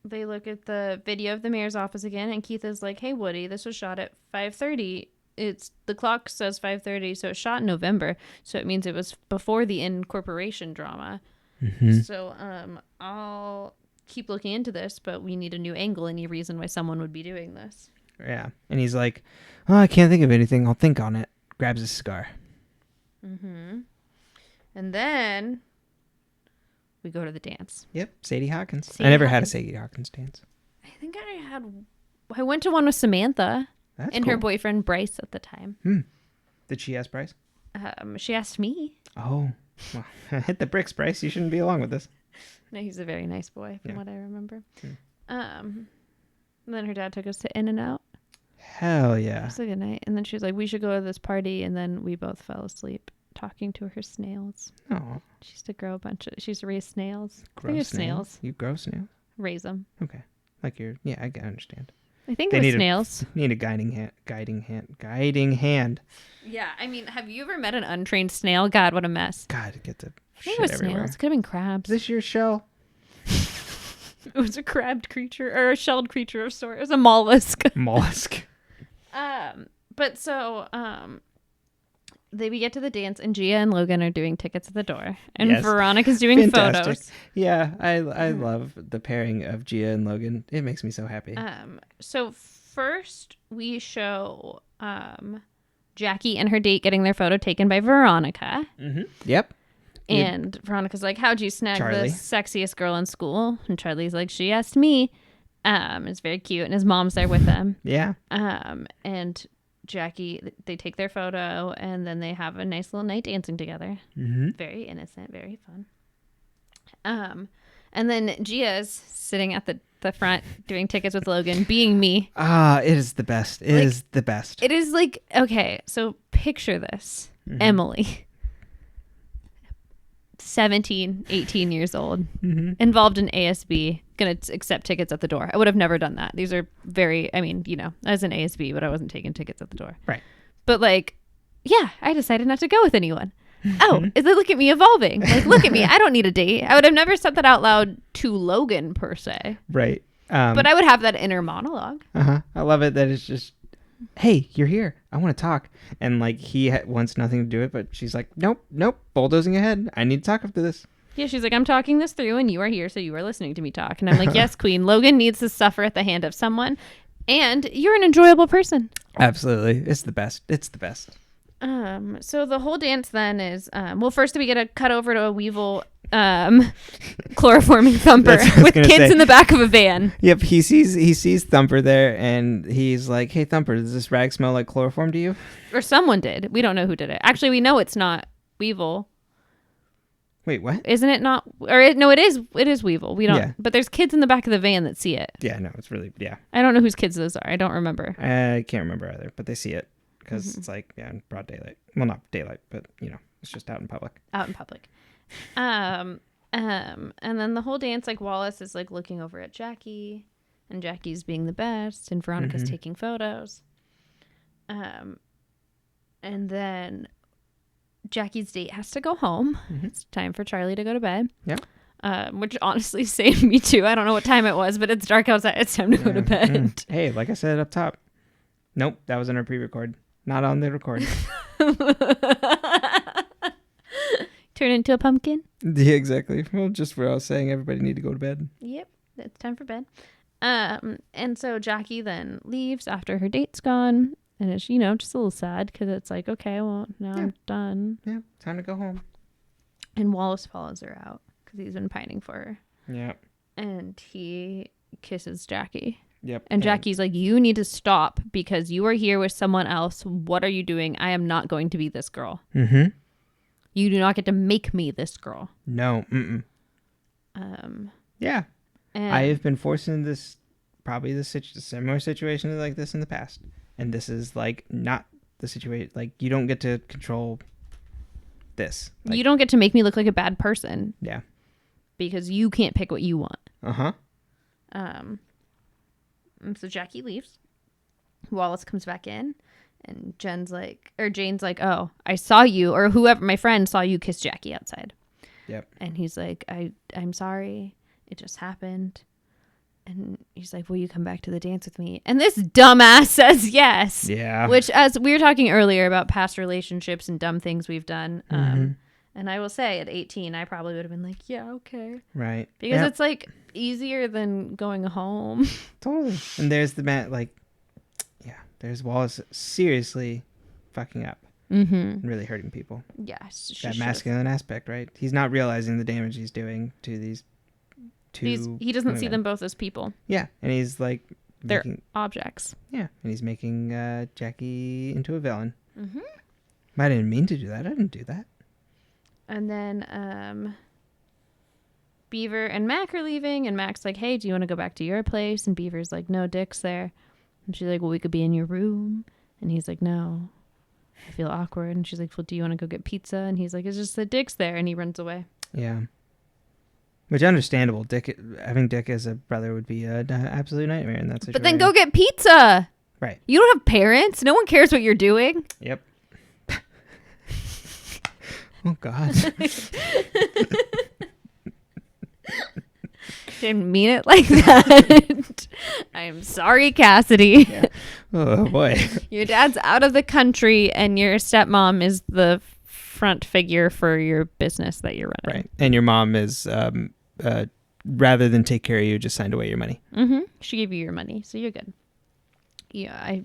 they look at the video of the mayor's office again, and Keith is like, "Hey, Woody, this was shot at 5:30. The clock says 5:30, so it's shot in November. So it means it was before the incorporation drama. So I'll keep looking into this, but we need a new angle. Any reason why someone would be doing this?" Yeah. And he's like, "Oh, I can't think of anything. I'll think on it." Grabs a cigar. And then we go to the dance. Yep. Sadie Hawkins. Sadie I never had a Hawkins. Sadie Hawkins dance. I think I went to one with Samantha That's and cool. her boyfriend Bryce at the time. Did she ask Bryce? She asked me. Oh. Well, hit the bricks, Bryce. You shouldn't be along with this. No, he's a very nice boy from Yeah. what I remember. And then her dad took us to In-N-Out. Hell It yeah. was a good night. And then she was like, "We should go to this party." And then we both fell asleep talking to her snails. Oh, She used to grow a bunch of, she used to raise snails. I think gross it was snails. You grow snails? Raise them. Okay. Like yeah, I can understand. I think They it was need a- snails. Need a guiding hand. Yeah. I mean, have you ever met an untrained snail? God, what a mess. God, it gets a I think shit it was everywhere. snails. It could have been crabs. Is this your shell? It was a crabbed creature or a shelled creature of sort. It was a mollusk. Mollusk. But so we get to the dance, and Gia and Logan are doing tickets at the door, and Yes. Veronica's doing Fantastic. photos. Yeah, I love the pairing of Gia and Logan. It makes me so happy. So first we show Jackie and her date getting their photo taken by Veronica. Yep. And Veronica's like, "How'd you snag Charlie. the sexiest girl in school?" And Charlie's like, "She asked me." It's very cute, and his mom's there with them. Yeah. And Jackie, they take their photo, and then they have a nice little night dancing together. Very innocent, very fun. And then Gia's sitting at the front doing tickets with Logan, being me. It is the best. It is the best. It is like, okay, so picture this. Emily, 17, 18 years old, involved in ASB, gonna accept tickets at the door. I would have never done that. These are very, I mean, you know, I was in ASB, but I wasn't taking tickets at the door. Right. But like, yeah, I decided not to go with anyone. Oh, look at me evolving. Like, look at me. I don't need a date. I would have never said that out loud to Logan per se. Right. But I would have that inner monologue. I love it that it's just, "Hey, you're here. I want to talk." And like he wants nothing to do with it, but she's like, nope, bulldozing ahead. I need to talk after this. Yeah, she's like, "I'm talking this through, and you are here, so you are listening to me talk." And I'm like, "Yes, Queen. Logan needs to suffer at the hand of someone, and you're an enjoyable person." Absolutely. It's the best. It's the best. So the whole dance then is, well, first we get a cut over to a Weevil chloroforming Thumper That's what I was with gonna kids say. in the back of a van. Yep. He sees Thumper there, and he's like, "Hey, Thumper, does this rag smell like chloroform to you?" Or someone did. We don't know who did it. Actually, we know it's not Weevil. Wait, what? Isn't it not? No, it is Weevil. We don't. Yeah. But there's kids in the back of the van that see it. Yeah, no, it's really, yeah. I don't know whose kids those are. I don't remember. I can't remember either, but they see it because it's like, yeah, in broad daylight. Well, not daylight, but you know, it's just out in public. Out in public. And then the whole dance, like Wallace is like looking over at Jackie, and Jackie's being the best, and Veronica's taking photos. And then Jackie's date has to go home. It's time for Charlie to go to bed. Yeah. Which honestly saved me too. I don't know what time it was, but it's dark outside. It's time to go to bed. Hey, like I said up top. Nope, that was in our pre-record. Not on the record. Turn into a pumpkin. Yeah, exactly. Well, just where I was saying everybody need to go to bed. Yep, it's time for bed. And so Jackie then leaves after her date's gone, and it's, you know, just a little sad because it's like, okay, well, now I'm done. Yeah, time to go home. And Wallace follows her out because he's been pining for her, Yeah. and he kisses Jackie. Yep. And Jackie's like, "You need to stop because you are here with someone else. What are you doing? I am not going to be this girl. You do not get to make me this girl." No. Yeah. And I have been forced into this, probably similar situation like this in the past. And this is like not the situation. Like you don't get to control this. Like, you don't get to make me look like a bad person yeah. because you can't pick what you want. And so Jackie leaves. Wallace comes back in, and Jane's like, "Oh, I saw you," or whoever, my friend saw you kiss Jackie outside. Yep. And he's like, I'm sorry. It just happened. And he's like, will you come back to the dance with me? And this dumbass says yes. Yeah. Which, as we were talking earlier about past relationships and dumb things we've done. Mm-hmm. And I will say at 18, I probably would have been like, yeah, okay. Right. Because it's like easier than going home. Totally. And there's the man, like, yeah, there's Wallace seriously fucking up and really hurting people. Yes. That masculine aspect, right? He's not realizing the damage he's doing to these two. He doesn't see them both as people. Yeah. And he's like, they're objects. Yeah. And he's making Jackie into a villain. Mm-hmm. I didn't mean to do that. I didn't do that. And then Beaver and Mac are leaving, and Mac's like, hey, do you want to go back to your place? And Beaver's like, no, Dick's there. And she's like, well, we could be in your room. And he's like, no, I feel awkward. And she's like, well, do you want to go get pizza? And he's like, it's just that Dick's there. And he runs away. Yeah. Which understandable. Having Dick as a brother would be an absolute nightmare in that situation. But then go get pizza. Right. You don't have parents. No one cares what you're doing. Yep. Oh, God. Didn't mean it like that. I'm sorry, Cassidy. Yeah. Oh, boy. Your dad's out of the country, and your stepmom is the front figure for your business that you're running. Right. And your mom is, rather than take care of you, just signed away your money. Mm-hmm. She gave you your money, so you're good. Yeah,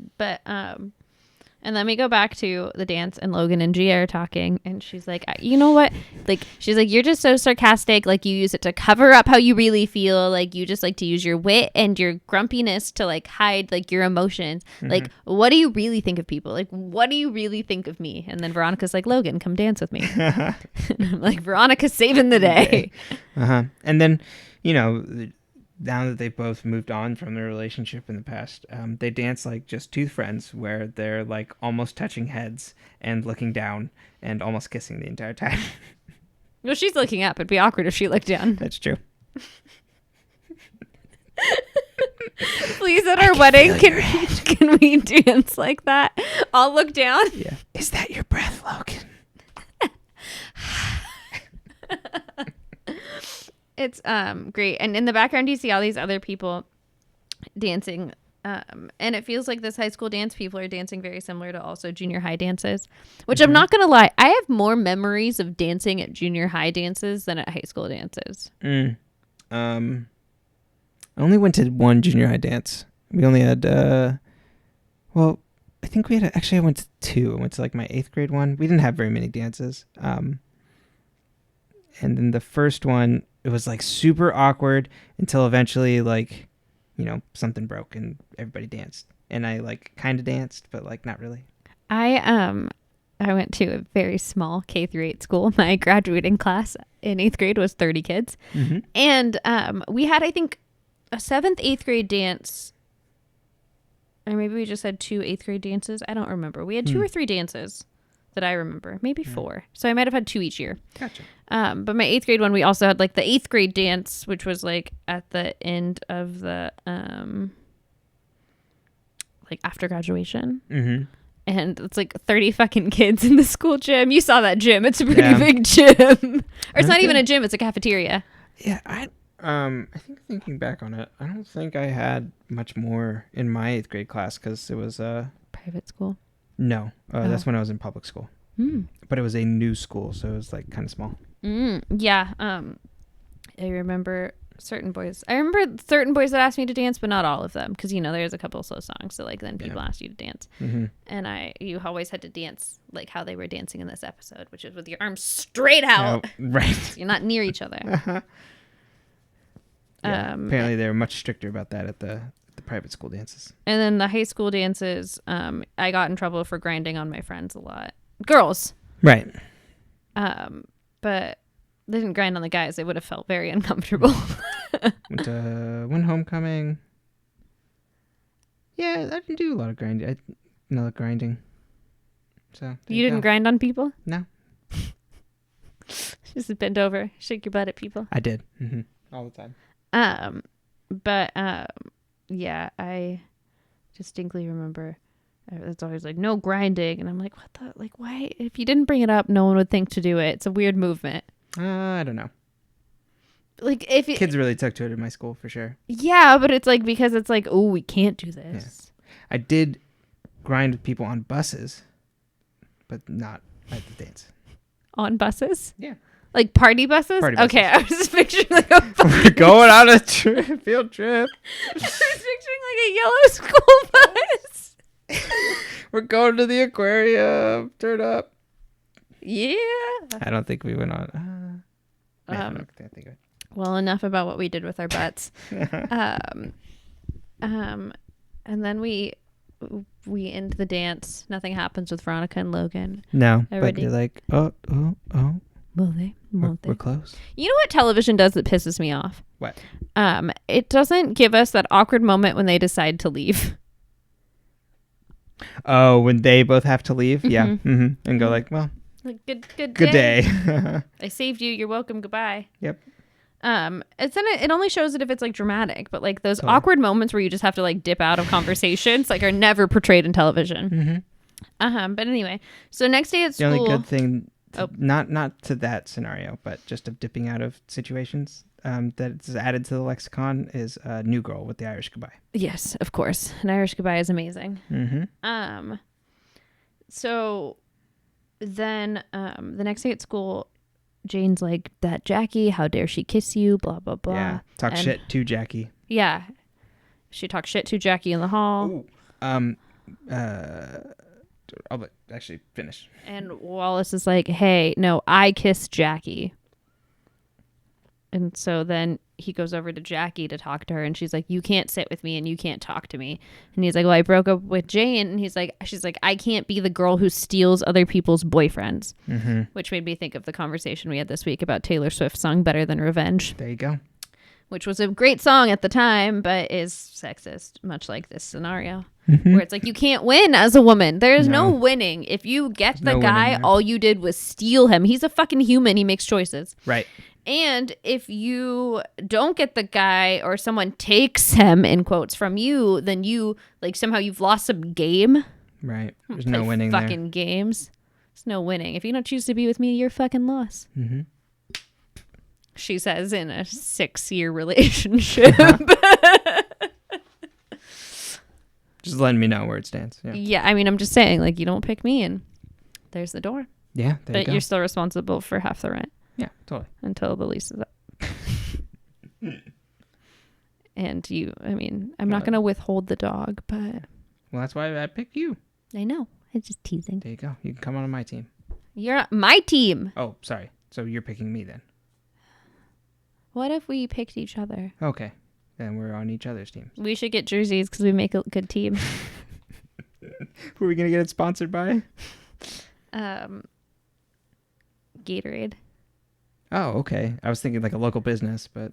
and then we go back to the dance, and Logan and Gia are talking, and she's like, you know what? Like, she's like, you're just so sarcastic. Like, you use it to cover up how you really feel. Like, you just like to use your wit and your grumpiness to like hide like your emotions. Mm-hmm. Like, what do you really think of people? Like, what do you really think of me? And then Veronica's like, Logan, come dance with me. And I'm like, Veronica's saving the day. Uh-huh. And then, you know, now that they've both moved on from their relationship in the past, they dance like just two friends where they're like almost touching heads and looking down and almost kissing the entire time. Well, she's looking up. It'd be awkward if she looked down. That's true. Please, at our wedding, can we dance like that? I'll look down. Yeah. Is that your breath, Logan? It's great. And in the background, you see all these other people dancing. And it feels like this high school dance people are dancing very similar to also junior high dances, which I'm not going to lie. I have more memories of dancing at junior high dances than at high school dances. I only went to one junior high dance. We only had, well, I think we had, actually I went to two. I went to like my 8th grade one. We didn't have very many dances. And then the first one, it was like super awkward until eventually like, you know, something broke and everybody danced. And I like kind of danced, but like not really. I went to a very small K through 8 school. My graduating class in 8th grade was 30 kids. Mm-hmm. And we had, I think, a 7th, 8th grade dance. Or maybe we just had 2 8th grade dances. I don't remember. We had 2 or 3 dances that I remember. Maybe 4. So I might have had 2 each year. Gotcha. But my 8th grade one, we also had like the 8th grade dance, which was like at the end of the, like after graduation. Mm-hmm. And it's like 30 fucking kids in the school gym. You saw that gym. It's a pretty big gym. Or it's not even a gym. It's a cafeteria. Yeah. I think thinking back on it, I don't think I had much more in my 8th grade class because it was private school. No, that's when I was in public school. But it was a new school, so it was like kind of small. Yeah. I remember certain boys. That asked me to dance, but not all of them, because you know there's a couple of slow songs. So like then people ask you to dance, and you always had to dance like how they were dancing in this episode, which is with your arms straight out. Oh, right. So you're not near each other. Yeah, apparently they were much stricter about that at the private school dances. And then the high school dances, I got in trouble for grinding on my friends a lot. Girls. Right. But they didn't grind on the guys. They would have felt very uncomfortable. When homecoming. Yeah, I didn't do a lot of grinding. So you didn't grind on people? No. Just bend over, shake your butt at people. I did. Mm-hmm. All the time. Yeah, I distinctly remember it's always like no grinding, and I'm like, what the, like, why? If you didn't bring it up, no one would think to do it. It's a weird movement. I don't know. Like if Kids really took to it in my school for sure. Yeah, but it's like because it's like, oh, we can't do this. Yeah. I did grind with people on buses, but not at the dance. On buses? Yeah. Like party buses? Party buses. Okay, I was just picturing like a We're going on a field trip. I was picturing like a yellow school bus. We're going to the aquarium. Turn up. Yeah. I don't think we went on. I don't think of it. Well, enough about what we did with our butts. And then we end the dance. Nothing happens with Veronica and Logan. No, Everybody- but you're like, oh. Will they? Won't We're they? close. You know what television does that pisses me off? What? It doesn't give us that awkward moment when they decide to leave. Oh, when they both have to leave? Yeah. Mm-hmm. And go like, well, Like good day. I saved you. You're welcome. Goodbye. Yep. It only shows it if it's like dramatic, but like those Totally. awkward moments where you just have to like dip out of conversations like are never portrayed in television. Mm-hmm. But anyway, so next day at The school. only good thing, Oh. not to that scenario, but just of dipping out of situations that's added to the lexicon is New Girl with the Irish Goodbye. Yes, of course. An Irish Goodbye is amazing. Mm-hmm. So then the next day at school, Jane's like, that Jackie, how dare she kiss you, blah, blah, blah. Yeah. Talk And- shit to Jackie. Yeah. She talks shit to Jackie in the hall. Ooh. I'll actually finish. And Wallace is like, hey, no, I kissed Jackie. And so then he goes over to Jackie to talk to her, and she's like, you can't sit with me and you can't talk to me. And he's like, well, I broke up with Jane. And she's like, I can't be the girl who steals other people's boyfriends. Mm-hmm. Which made me think of the conversation we had this week about Taylor Swift's song Better Than Revenge, There you go. which was a great song at the time, but is sexist, much like this scenario. Mm-hmm. Where it's like, you can't win as a woman. There's no No. winning. If you get There's the no guy, winning there. all you did was steal him. He's a fucking human. He makes choices. Right. And if you don't get the guy or someone takes him, in quotes, from you, then you, like, somehow you've lost some game. Right. There's Play no winning fucking there. games. There's no winning. If you don't choose to be with me, you're fucking lost. Mm-hmm. She says in a 6-year relationship. Just letting me know where it stands. Yeah. Yeah, I mean, I'm just saying, like, you don't pick me and there's the door. Yeah. There you But go. you're still responsible for half the rent Yeah. Totally. until the lease is up. And I'm not going to withhold the dog, but Well, that's why I picked you. I know. I'm just teasing. There you go. You can come on my team. You're not my team. Oh, sorry. So you're picking me then. What if we picked each other? Okay. Then we're on each other's teams. We should get jerseys because we make a good team. Who are we going to get it sponsored by? Gatorade. Oh, okay. I was thinking like a local business, but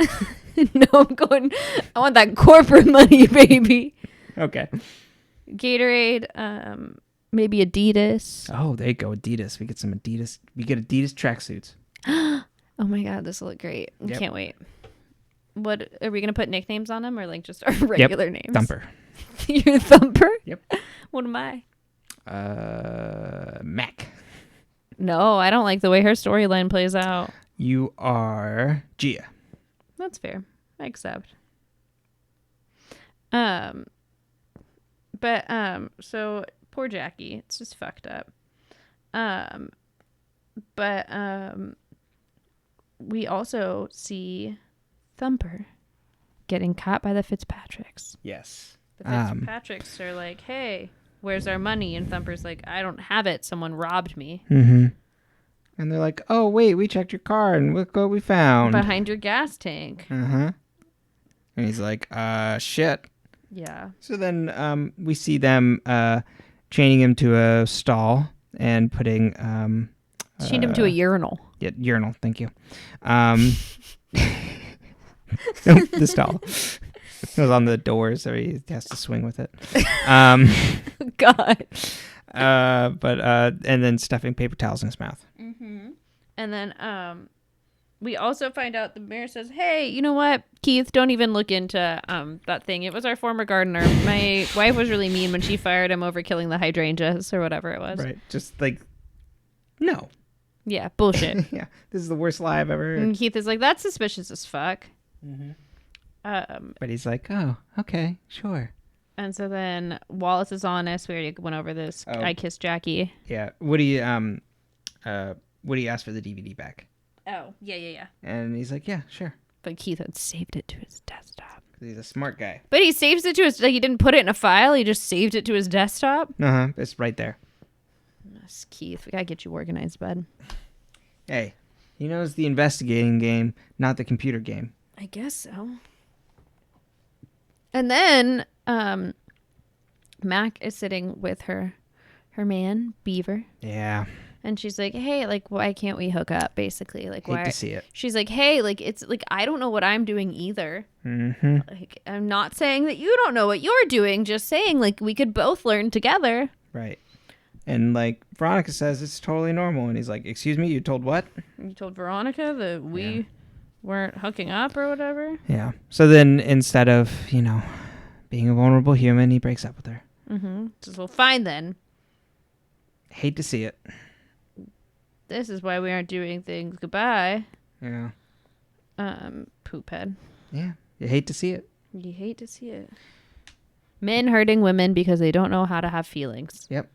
No, I'm going. I want that corporate money, baby. okay. Gatorade. Maybe Adidas. Oh, there you go. Adidas. We get some Adidas. We get Adidas tracksuits. Oh my God, this will look great. I Yep. can't wait. What are we gonna put nicknames on them or like just our regular names? Thumper. You're Thumper? Yep. What am I? Mac. No, I don't like the way her storyline plays out. You are Gia. That's fair. I accept. So poor Jackie. It's just fucked up. We also see Thumper getting caught by the Fitzpatricks. Yes. The Fitzpatricks are like, hey, where's our money? And Thumper's like, I don't have it. Someone robbed me. Mm-hmm. And they're like, oh, wait, we checked your car and look what we found. Behind your gas tank. Uh-huh. And he's like, shit. Yeah. So then we see them chaining him to a stall and putting... Chained him to a urinal. Yeah, urinal, thank you. Nope, the stall. It was on the door, so he has to swing with it. God. And then stuffing paper towels in his mouth. Mm-hmm. And then we also find out the mayor says, hey, you know what, Keith, don't even look into that thing. It was our former gardener. My wife was really mean when she fired him over killing the hydrangeas or whatever it was. Right. Just like, no. Yeah, bullshit. Yeah, this is the worst lie I've ever heard. And Keith is like, that's suspicious as fuck. But he's like, oh, okay, sure. And so then Wallace is honest. We already went over this. Oh. I kissed Jackie. Yeah, Woody asked for the DVD back. Oh, yeah. And he's like, yeah, sure. But Keith had saved it to his desktop. He's a smart guy. But he saves it to his, like, he didn't put it in a file. He just saved it to his desktop. Uh-huh, it's right there. Yes, Keith, we gotta get you organized, bud. Hey, he knows the investigating game, not the computer game. I guess so. And then Mac is sitting with her man, Beaver. Yeah. And she's like, hey, like, why can't we hook up, basically? Like, Hate why? to see it. She's like, hey, like, it's like, I don't know what I'm doing either. Mm-hmm. Like, I'm not saying that you don't know what you're doing, just saying, like, we could both learn together. Right. And, like, Veronica says it's totally normal. And he's like, excuse me, you told what? You told Veronica that we weren't hooking up or whatever? Yeah. So then instead of, being a vulnerable human, he breaks up with her. Mm-hmm. Says, well, fine then. Hate to see it. This is why we aren't doing things. Goodbye. Yeah. Poop head. Yeah. You hate to see it. You hate to see it. Men hurting women because they don't know how to have feelings. Yep.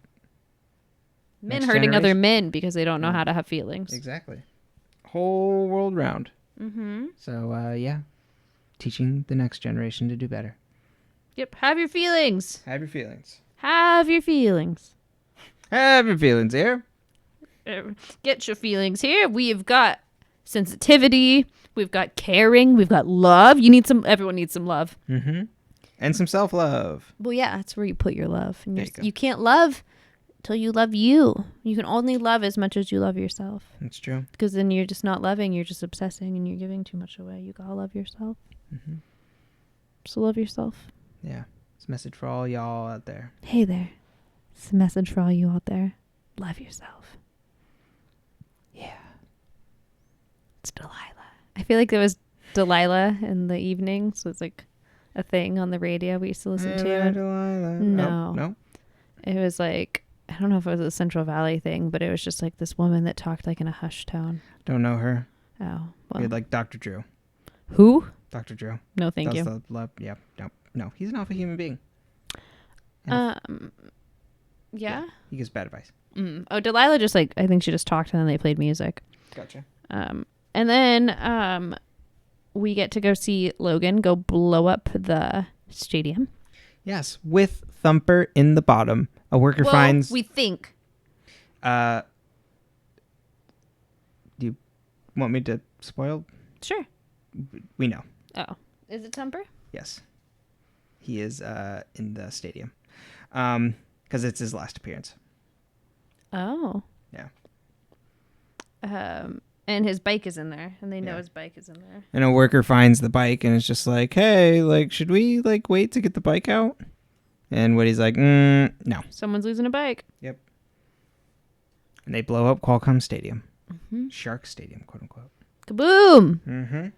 Men Next hurting other generation. men because they don't know how to have feelings. Exactly. Whole world round. Mm-hmm. So, yeah. Teaching the next generation to do better. Yep. Have your feelings. Have your feelings. Have your feelings. Have your feelings here. Get your feelings here. We've got sensitivity. We've got caring. We've got love. Everyone needs some love. Mm-hmm. And some self-love. Well, yeah, that's where you put your love. And There you go. you can't love till you love you. You can only love as much as you love yourself. That's true. Because then you're just not loving. You're just obsessing and you're giving too much away. You gotta love yourself. Mm-hmm. So love yourself. Yeah. It's a message for all y'all out there. Hey there. It's a message for all you out there. Love yourself. Yeah. It's Delilah. I feel like there was Delilah in the evening. So it's like a thing on the radio we used to listen to. Delilah. No. Oh, no? It was like, I don't know if it was a Central Valley thing, but it was just like this woman that talked like in a hushed tone. Don't know her. Oh, We well. had like Dr. Drew. Who? Dr. Drew. No, thank you. The love. Yeah. No. He's an alpha human being. Yeah. He gives bad advice. Oh, Delilah just like, I think she just talked and then they played music. Gotcha. And then we get to go see Logan go blow up the stadium. Yes. With Thumper in the bottom. A worker finds... we think. Do you want me to spoil? Sure. We know. Oh. Is it Thumper? Yes. He is in the stadium. Because it's his last appearance. Oh. Yeah. And his bike is in there, and they know Yeah. his bike is in there. And a worker finds the bike and it's just like, hey, like, should we like wait to get the bike out? And Woody's like, no. Someone's losing a bike. Yep. And they blow up Qualcomm Stadium. Mm-hmm. Shark Stadium, quote unquote. Kaboom! Mm-hmm.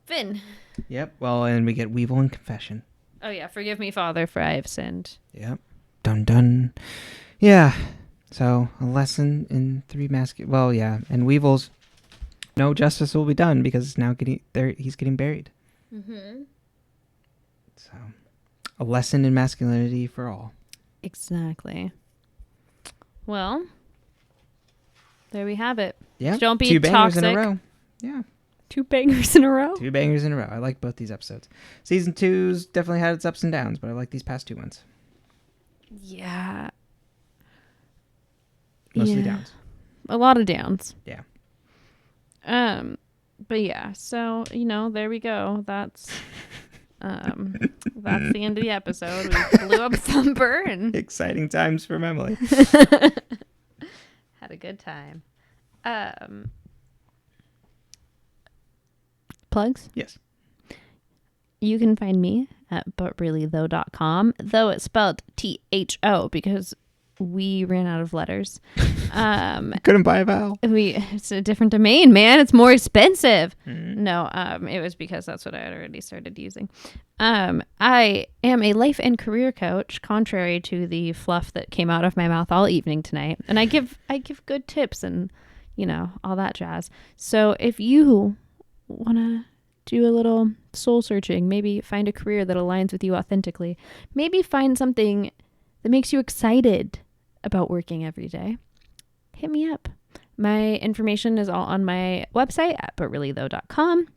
Finn. Yep. Well, and we get Weevil in confession. Oh yeah, forgive me, Father, for I have sinned. Yep. Dun dun. Yeah. So a lesson in three Well, yeah. And Weevil's no justice will be done because now he's getting buried. Mm-hmm. So a lesson in masculinity for all. Exactly. Well, there we have it. Yeah. Don't be 2 bangers toxic. in a row. Yeah. 2 bangers in a row. 2 bangers in a row. I like both these episodes. Season 2's definitely had its ups and downs, but I like these past 2 ones. Yeah. Mostly downs. A lot of downs. Yeah. But yeah, so there we go. That's the end of the episode. We blew up Thumper and Exciting times for Emily. had a good time. Plugs? Yes. You can find me at butreallythough.com, though it's spelled THO because we ran out of letters. Couldn't buy a vowel. It's a different domain, man. It's more expensive. Mm-hmm. No, it was because that's what I had already started using. I am a life and career coach, contrary to the fluff that came out of my mouth all evening tonight. And I give good tips and all that jazz. So if you want to do a little soul searching, maybe find a career that aligns with you authentically, maybe find something that makes you excited about working every day, hit me up. My information is all on my website at butreallythough.com.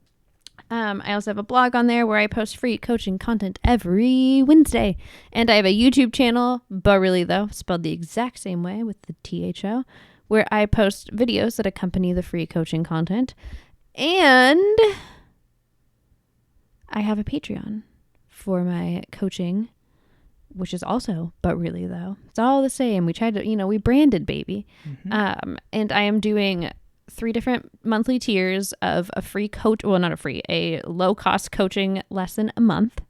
I also have a blog on there where I post free coaching content every Wednesday. And I have a YouTube channel, But Really Though, spelled the exact same way with the THO, where I post videos that accompany the free coaching content. And I have a Patreon for my coaching, which is also But Really Though. It's all the same. We tried to, we branded, baby. Mm-hmm. And I am doing 3 different monthly tiers of a free coach, well, not a free, a low-cost coaching lesson a month.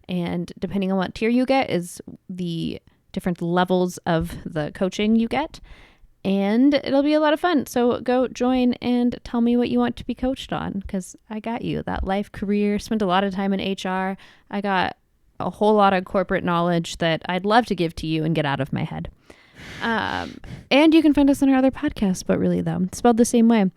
And depending on what tier you get is the different levels of the coaching you get. And it'll be a lot of fun. So go join and tell me what you want to be coached on, because I got you. That life, career, spent a lot of time in HR. I got a whole lot of corporate knowledge that I'd love to give to you and get out of my head. And you can find us on our other podcast, But Really Though, spelled the same way.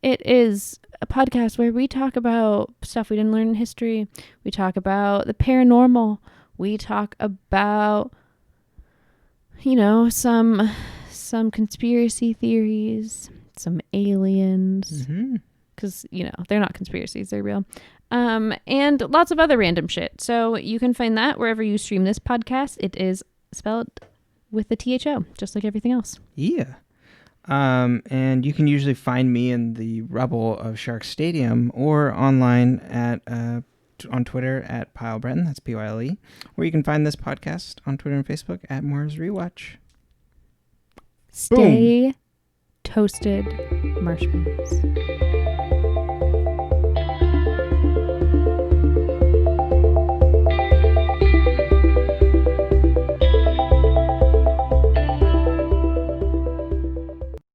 It is a podcast where we talk about stuff we didn't learn in history. We talk about the paranormal. We talk about, some conspiracy theories, some aliens, because, they're not conspiracies, they're real. And lots of other random shit. So you can find that wherever you stream this podcast. It is spelled with the THO, just like everything else. Yeah. And you can usually find me in the rubble of Shark Stadium or online on Twitter at Pyle Brenton, that's Pyle, or you can find this podcast on Twitter and Facebook at Mars Rewatch. Stay toasted marshmallows.